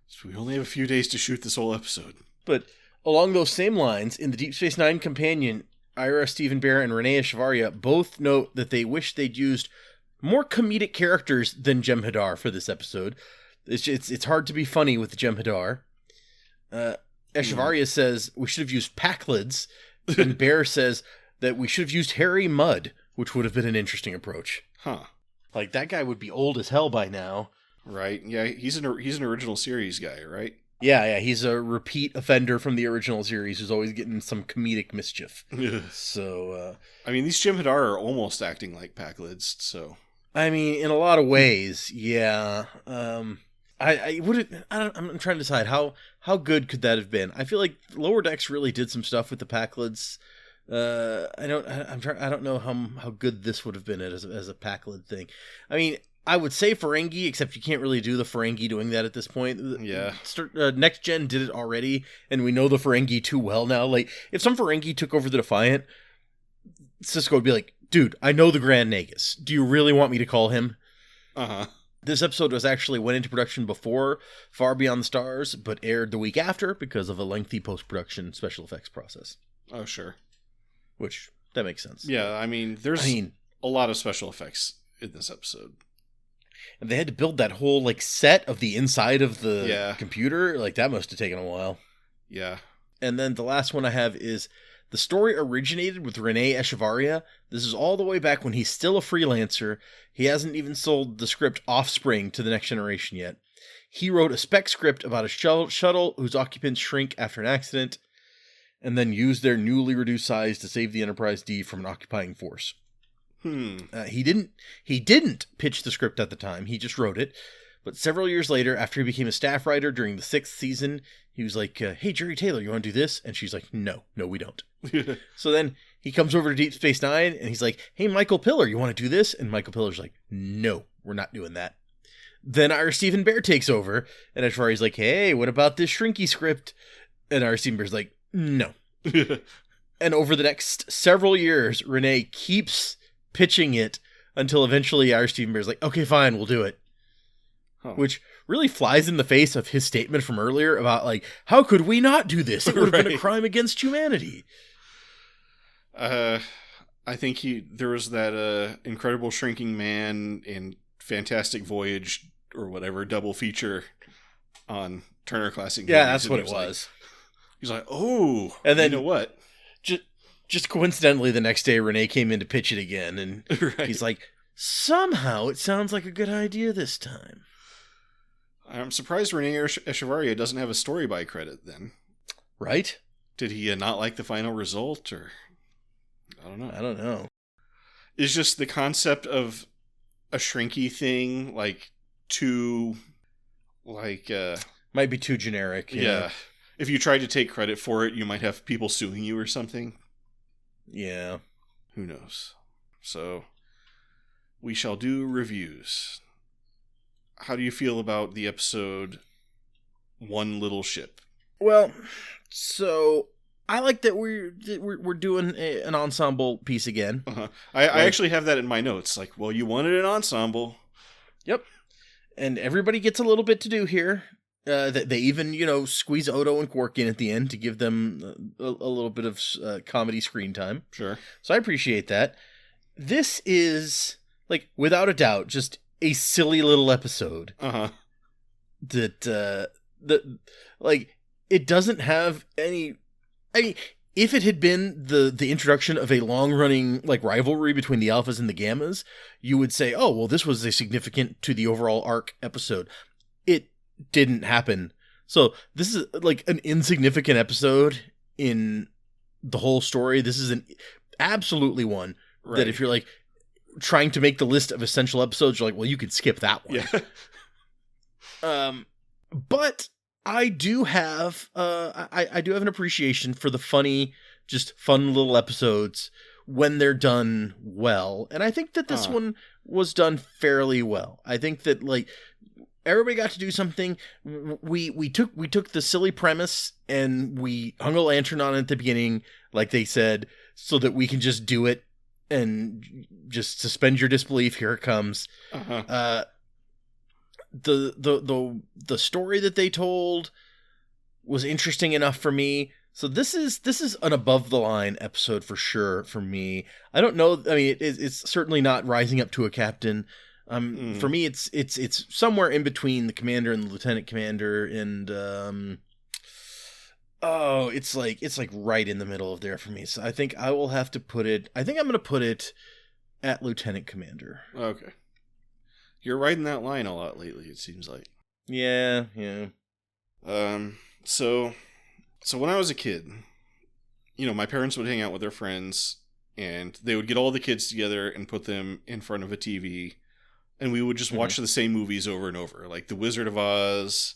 Speaker 1: So we only have a few days to shoot this whole episode.
Speaker 2: But along those same lines, in the Deep Space Nine companion, Ira Stephen Bear and Renee Echevarria both note that they wish they'd used more comedic characters than Jem'Hadar for this episode. It's hard to be funny with Jem'Hadar. Echevarria says we should have used Packlids, and Bear says that we should have used Harry Mudd, which would have been an interesting approach.
Speaker 1: Huh.
Speaker 2: Like, that guy would be old as hell by now.
Speaker 1: Right. Yeah, he's an original series guy, right?
Speaker 2: Yeah, he's a repeat offender from the original series who's always getting some comedic mischief. So,
Speaker 1: I mean, these Jem'Hadar are almost acting like Packlids, so...
Speaker 2: I mean, in a lot of ways, yeah. I'm trying to decide how good could that have been. I feel like Lower Decks really did some stuff with the Packlids. I don't know how good this would have been as a Packlid thing. I mean, I would say Ferengi, except you can't really do the Ferengi doing that at this point.
Speaker 1: Yeah.
Speaker 2: Next Gen did it already, and we know the Ferengi too well now. Like, if some Ferengi took over the Defiant, Sisko would be like, dude, I know the Grand Nagus. Do you really want me to call him?
Speaker 1: Uh-huh.
Speaker 2: This episode went into production before Far Beyond the Stars, but aired the week after because of a lengthy post-production special effects process.
Speaker 1: Oh, sure.
Speaker 2: Which, that makes sense.
Speaker 1: Yeah, I mean, there's a lot of special effects in this episode.
Speaker 2: And they had to build that whole, like, set of the inside of the computer. Like, that must have taken a while.
Speaker 1: Yeah.
Speaker 2: And then the last one I have is, the story originated with Renee Echevarria. This is all the way back when he's still a freelancer. He hasn't even sold the script Offspring to the Next Generation yet. He wrote a spec script about a shuttle whose occupants shrink after an accident, and then used their newly reduced size to save the Enterprise D from an occupying force. He didn't pitch the script at the time. He just wrote it. But several years later, after he became a staff writer during the 6th season, he was like, hey, Jerry Taylor, you want to do this? And she's like, no, we don't. So then he comes over to Deep Space Nine, and he's like, hey, Michael Piller, you want to do this? And Michael Piller's like, no, we're not doing that. Then our Stephen Bear takes over, and Ashwari's like, hey, what about this Shrinky script? And our Stephen Bear's like, no. And over the next several years, Renee keeps pitching it until eventually our Stephen Bear's like, okay, fine, we'll do it. Huh. Which really flies in the face of his statement from earlier about, like, how could we not do this? It would have been a crime against humanity.
Speaker 1: I think there was that Incredible Shrinking Man and Fantastic Voyage or whatever double feature on Turner Classic Movies.
Speaker 2: Yeah, that's what it was.
Speaker 1: He's like, oh,
Speaker 2: and then,
Speaker 1: you know what?
Speaker 2: Just coincidentally, the next day, Renee came in to pitch it again, and he's like, somehow it sounds like a good idea this time.
Speaker 1: I'm surprised Renee Echevarria doesn't have a story by credit then.
Speaker 2: Right?
Speaker 1: Did he not like the final result, or... I don't know. Is just the concept of a shrinky thing, like, too... like,
Speaker 2: might be too generic.
Speaker 1: Yeah. If you tried to take credit for it, you might have people suing you or something.
Speaker 2: Yeah.
Speaker 1: Who knows? So, we shall do reviews. How do you feel about the episode One Little Ship?
Speaker 2: Well, so I like that we're doing an ensemble piece again.
Speaker 1: Uh-huh. I actually have that in my notes. Like, well, you wanted an ensemble.
Speaker 2: Yep. And everybody gets a little bit to do here. They even, squeeze Odo and Quark in at the end to give them a little bit of comedy screen time.
Speaker 1: Sure.
Speaker 2: So I appreciate that. This is, like, without a doubt, just a silly little episode.
Speaker 1: Uh-huh.
Speaker 2: That it doesn't have any... I mean, if it had been the introduction of a long-running, like, rivalry between the Alphas and the Gammas, you would say, oh, well, this was a significant to the overall arc episode. It didn't happen. So this is, like, an insignificant episode in the whole story. This is absolutely one that if you're, like, trying to make the list of essential episodes, you're like, well, you could skip that one.
Speaker 1: Yeah.
Speaker 2: But I do have I do have an appreciation for the funny, just fun little episodes when they're done well. And I think that this one was done fairly well. I think that like everybody got to do something. We took the silly premise and we hung a lantern on it at the beginning, like they said, so that we can just do it and just suspend your disbelief. Here it comes. The story that they told was interesting enough for me. So this is an above the line episode for sure for me. I don't know. I mean, it's certainly not rising up to a captain. For me, it's somewhere in between the commander and the lieutenant commander, and it's like right in the middle of there for me. So I think I will have to put it. I think I'm going to put it at lieutenant commander.
Speaker 1: Okay. You're riding that line a lot lately, it seems like.
Speaker 2: Yeah.
Speaker 1: So when I was a kid, my parents would hang out with their friends, and they would get all the kids together and put them in front of a TV, and we would just watch the same movies over and over. Like The Wizard of Oz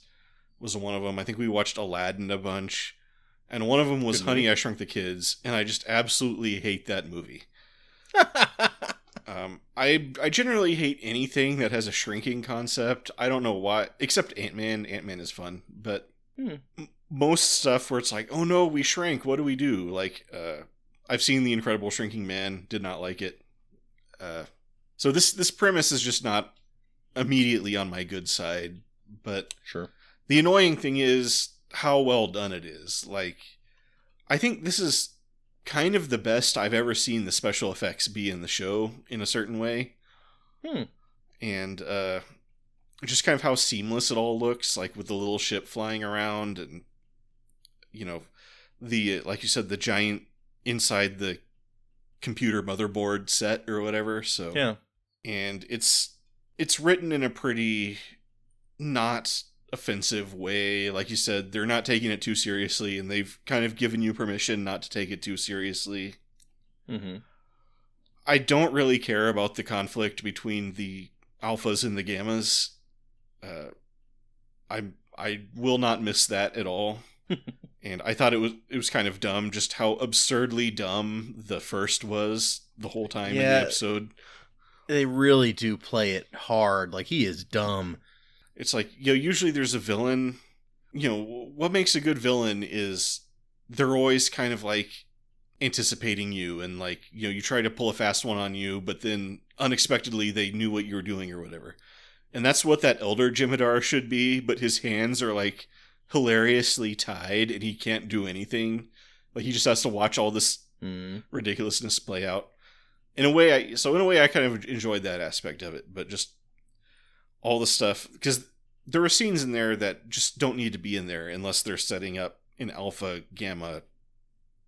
Speaker 1: was one of them. I think we watched Aladdin a bunch, and one of them was Honey, I Shrunk the Kids, and I just absolutely hate that movie. I generally hate anything that has a shrinking concept. I don't know why, except Antman. Antman is fun, but most stuff where it's like, oh no, we shrank, what do we do? Like, I've seen The Incredible Shrinking Man, did not like it. So this premise is just not immediately on my good side, but
Speaker 2: sure.
Speaker 1: The annoying thing is how well done it is. Like, I think this is kind of the best I've ever seen the special effects be in the show in a certain way. And just kind of how seamless it all looks, like with the little ship flying around and, the, like you said, the giant inside the computer motherboard set or whatever. So,
Speaker 2: yeah.
Speaker 1: And it's written in a pretty not offensive way. Like you said, they're not taking it too seriously, and they've kind of given you permission not to take it too seriously. I don't really care about the conflict between the alphas and the gammas. I will not miss that at all. And I thought it was kind of dumb, just how absurdly dumb the first was the whole time in the episode.
Speaker 2: They really do play it hard. Like, he is dumb.
Speaker 1: It's like, usually there's a villain. What makes a good villain is they're always kind of like anticipating you, and like, you try to pull a fast one on you, but then unexpectedly they knew what you were doing or whatever. And that's what that Elder Jim'Hadar should be, but his hands are like hilariously tied and he can't do anything. Like, he just has to watch all this ridiculousness play out. In a way, I kind of enjoyed that aspect of it, but just all the stuff, because there are scenes in there that just don't need to be in there unless they're setting up an alpha gamma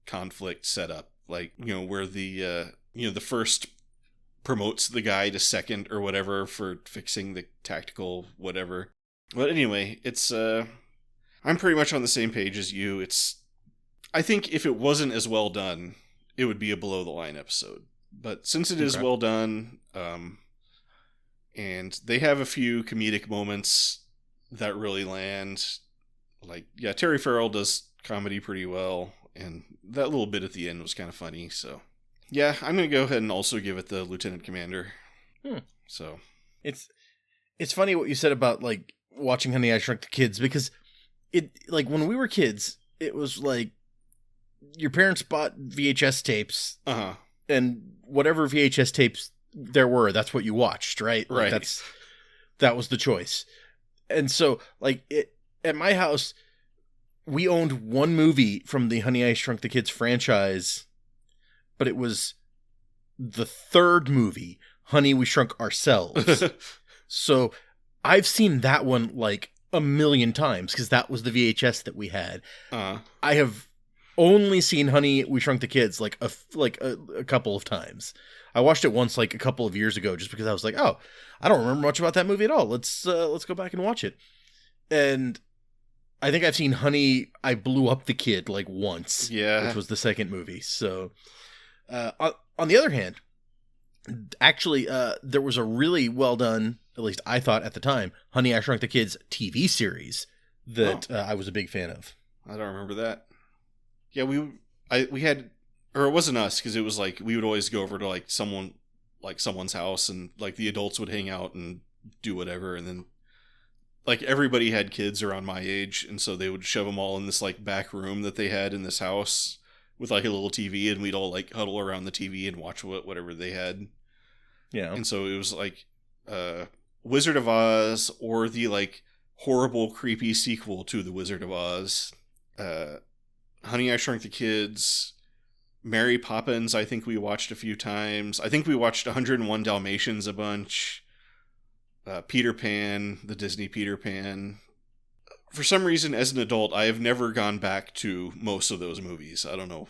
Speaker 1: conflict setup, like, where the first promotes the guy to second or whatever for fixing the tactical whatever. But anyway, it's I'm pretty much on the same page as you. I think if it wasn't as well done, it would be a below the line episode. But since it is well done, and they have a few comedic moments that really land. Like, Terry Farrell does comedy pretty well, and that little bit at the end was kind of funny. So, I'm going to go ahead and also give it the Lieutenant Commander. So,
Speaker 2: it's funny what you said about, like, watching Honey, I Shrunk the Kids, because it, like, when we were kids, it was like your parents bought VHS tapes, and whatever VHS tapes there were, that's what you watched, right? Like,
Speaker 1: right.
Speaker 2: That was the choice. And so, like, at my house, we owned one movie from the Honey, I Shrunk the Kids franchise, but it was the third movie, Honey, We Shrunk Ourselves. So I've seen that one like a million times because that was the VHS that we had. I have only seen Honey, We Shrunk the Kids like a couple of times. I watched it once like a couple of years ago just because I was like, oh, I don't remember much about that movie at all. Let's go back and watch it. And I think I've seen Honey, I Blew Up the Kid like once.
Speaker 1: Yeah.
Speaker 2: Which was the second movie. So on the other hand, actually, there was a really well done, at least I thought at the time, Honey, I Shrunk the Kids TV series that I was a big fan of.
Speaker 1: I don't remember that. Yeah, we had, or it wasn't us, because it was like we would always go over to like someone's house, and like the adults would hang out and do whatever, and then like everybody had kids around my age, and so they would shove them all in this like back room that they had in this house with like a little TV, and we'd all like huddle around the TV and watch whatever they had.
Speaker 2: Yeah.
Speaker 1: And so it was like Wizard of Oz, or the like horrible, creepy sequel to the Wizard of Oz, Honey, I Shrunk the Kids, Mary Poppins. I think we watched a few times. I think we watched 101 Dalmatians a bunch. Peter Pan, the Disney Peter Pan. For some reason, as an adult, I have never gone back to most of those movies. I don't know,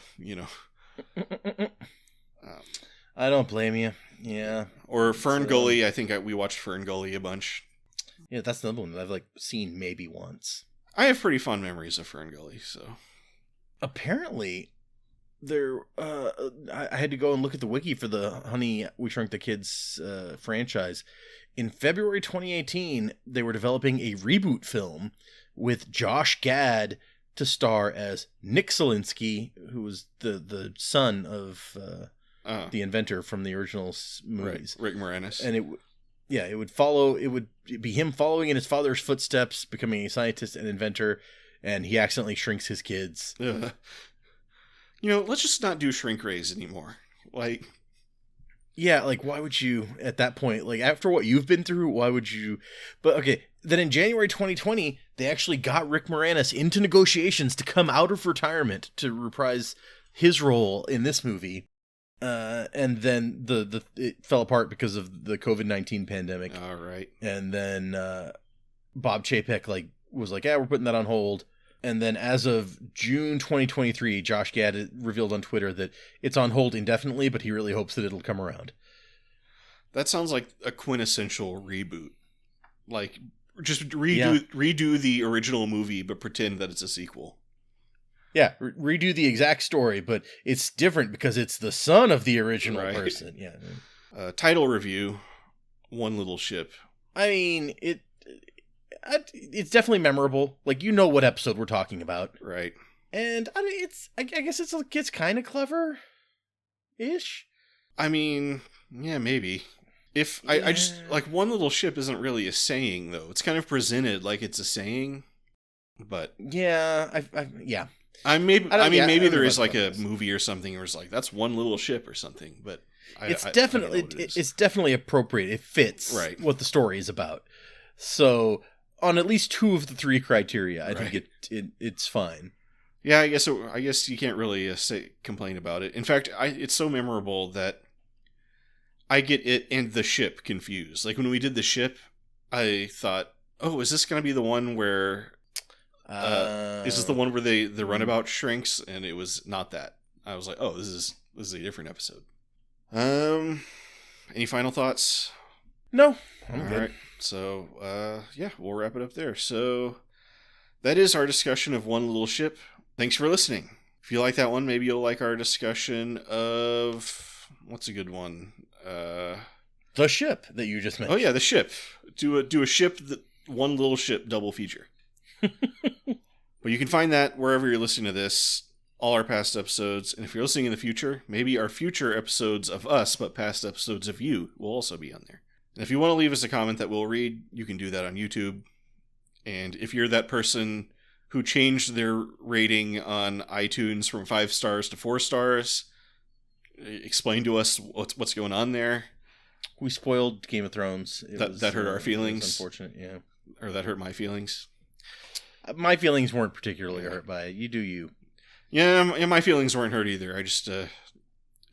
Speaker 2: I don't blame you. Yeah.
Speaker 1: Or Fern Gully. I think we watched Fern Gully a bunch.
Speaker 2: Yeah, that's another one that I've like seen maybe once.
Speaker 1: I have pretty fond memories of Fern Gully, so.
Speaker 2: Apparently, I had to go and look at the wiki for the Honey, We Shrunk the Kids franchise. In February 2018, they were developing a reboot film with Josh Gad to star as Nick Solinsky, who was the son of the inventor from the original movies.
Speaker 1: Right. Rick Moranis.
Speaker 2: And it would be him following in his father's footsteps, becoming a scientist and inventor, and he accidentally shrinks his kids.
Speaker 1: Let's just not do shrink rays anymore. Like,
Speaker 2: yeah, like, why would you, at that point, like, after what you've been through, why would you? But, okay, then in January 2020, they actually got Rick Moranis into negotiations to come out of retirement to reprise his role in this movie. And then it fell apart because of the COVID-19 pandemic.
Speaker 1: All right.
Speaker 2: And then Bob Chapek, was like, yeah, we're putting that on hold. And then as of June 2023, Josh Gad revealed on Twitter that it's on hold indefinitely, but he really hopes that it'll come around.
Speaker 1: That sounds like a quintessential reboot. Like, just redo the original movie, but pretend that it's a sequel.
Speaker 2: Yeah, redo the exact story, but it's different because it's the son of the original person. Yeah.
Speaker 1: Title review, One Little Ship.
Speaker 2: I mean, it's definitely memorable. Like, you know what episode we're talking about.
Speaker 1: Right.
Speaker 2: And I guess it's kind of clever-ish.
Speaker 1: I mean, yeah, maybe. I just, like, One Little Ship isn't really a saying, though. It's kind of presented like it's a saying, but...
Speaker 2: Yeah, yeah.
Speaker 1: Maybe there is like a movie or something where it's like, that's One Little Ship or something, but...
Speaker 2: It's definitely appropriate. It fits what the story is about. So... on at least two of the three criteria, I think it's fine.
Speaker 1: Yeah, I guess you can't really complain about it. In fact, it's so memorable that I get it and the ship confused. Like, when we did the ship, I thought, oh, is this going to be the one where... is this the one where the runabout shrinks? And it was not that. I was like, oh, this is a different episode. Any final thoughts?
Speaker 2: No, I'm
Speaker 1: All
Speaker 2: good.
Speaker 1: right. So, we'll wrap it up there. So, that is our discussion of One Little Ship. Thanks for listening. If you like that one, maybe you'll like our discussion of... what's a good one?
Speaker 2: The ship that you just mentioned.
Speaker 1: Oh, yeah, the ship. Do a ship, One Little Ship double feature. But you can find that wherever you're listening to this, all our past episodes. And if you're listening in the future, maybe our future episodes of us, but past episodes of you, will also be on there. And if you want to leave us a comment that we'll read, you can do that on YouTube. And if you're that person who changed their rating on iTunes from 5 stars to 4 stars, explain to us what's going on there.
Speaker 2: We spoiled Game of Thrones.
Speaker 1: That hurt our feelings.
Speaker 2: It was unfortunate, yeah.
Speaker 1: Or that hurt my feelings.
Speaker 2: My feelings weren't particularly hurt by it. You do you.
Speaker 1: Yeah, my feelings weren't hurt either. I just, it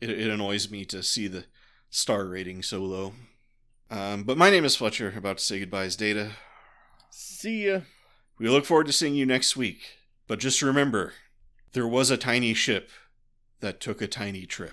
Speaker 1: annoys me to see the star rating so low. But my name is Fletcher, about to say goodbye as Data.
Speaker 2: See ya.
Speaker 1: We look forward to seeing you next week. But just remember, there was a tiny ship that took a tiny trip.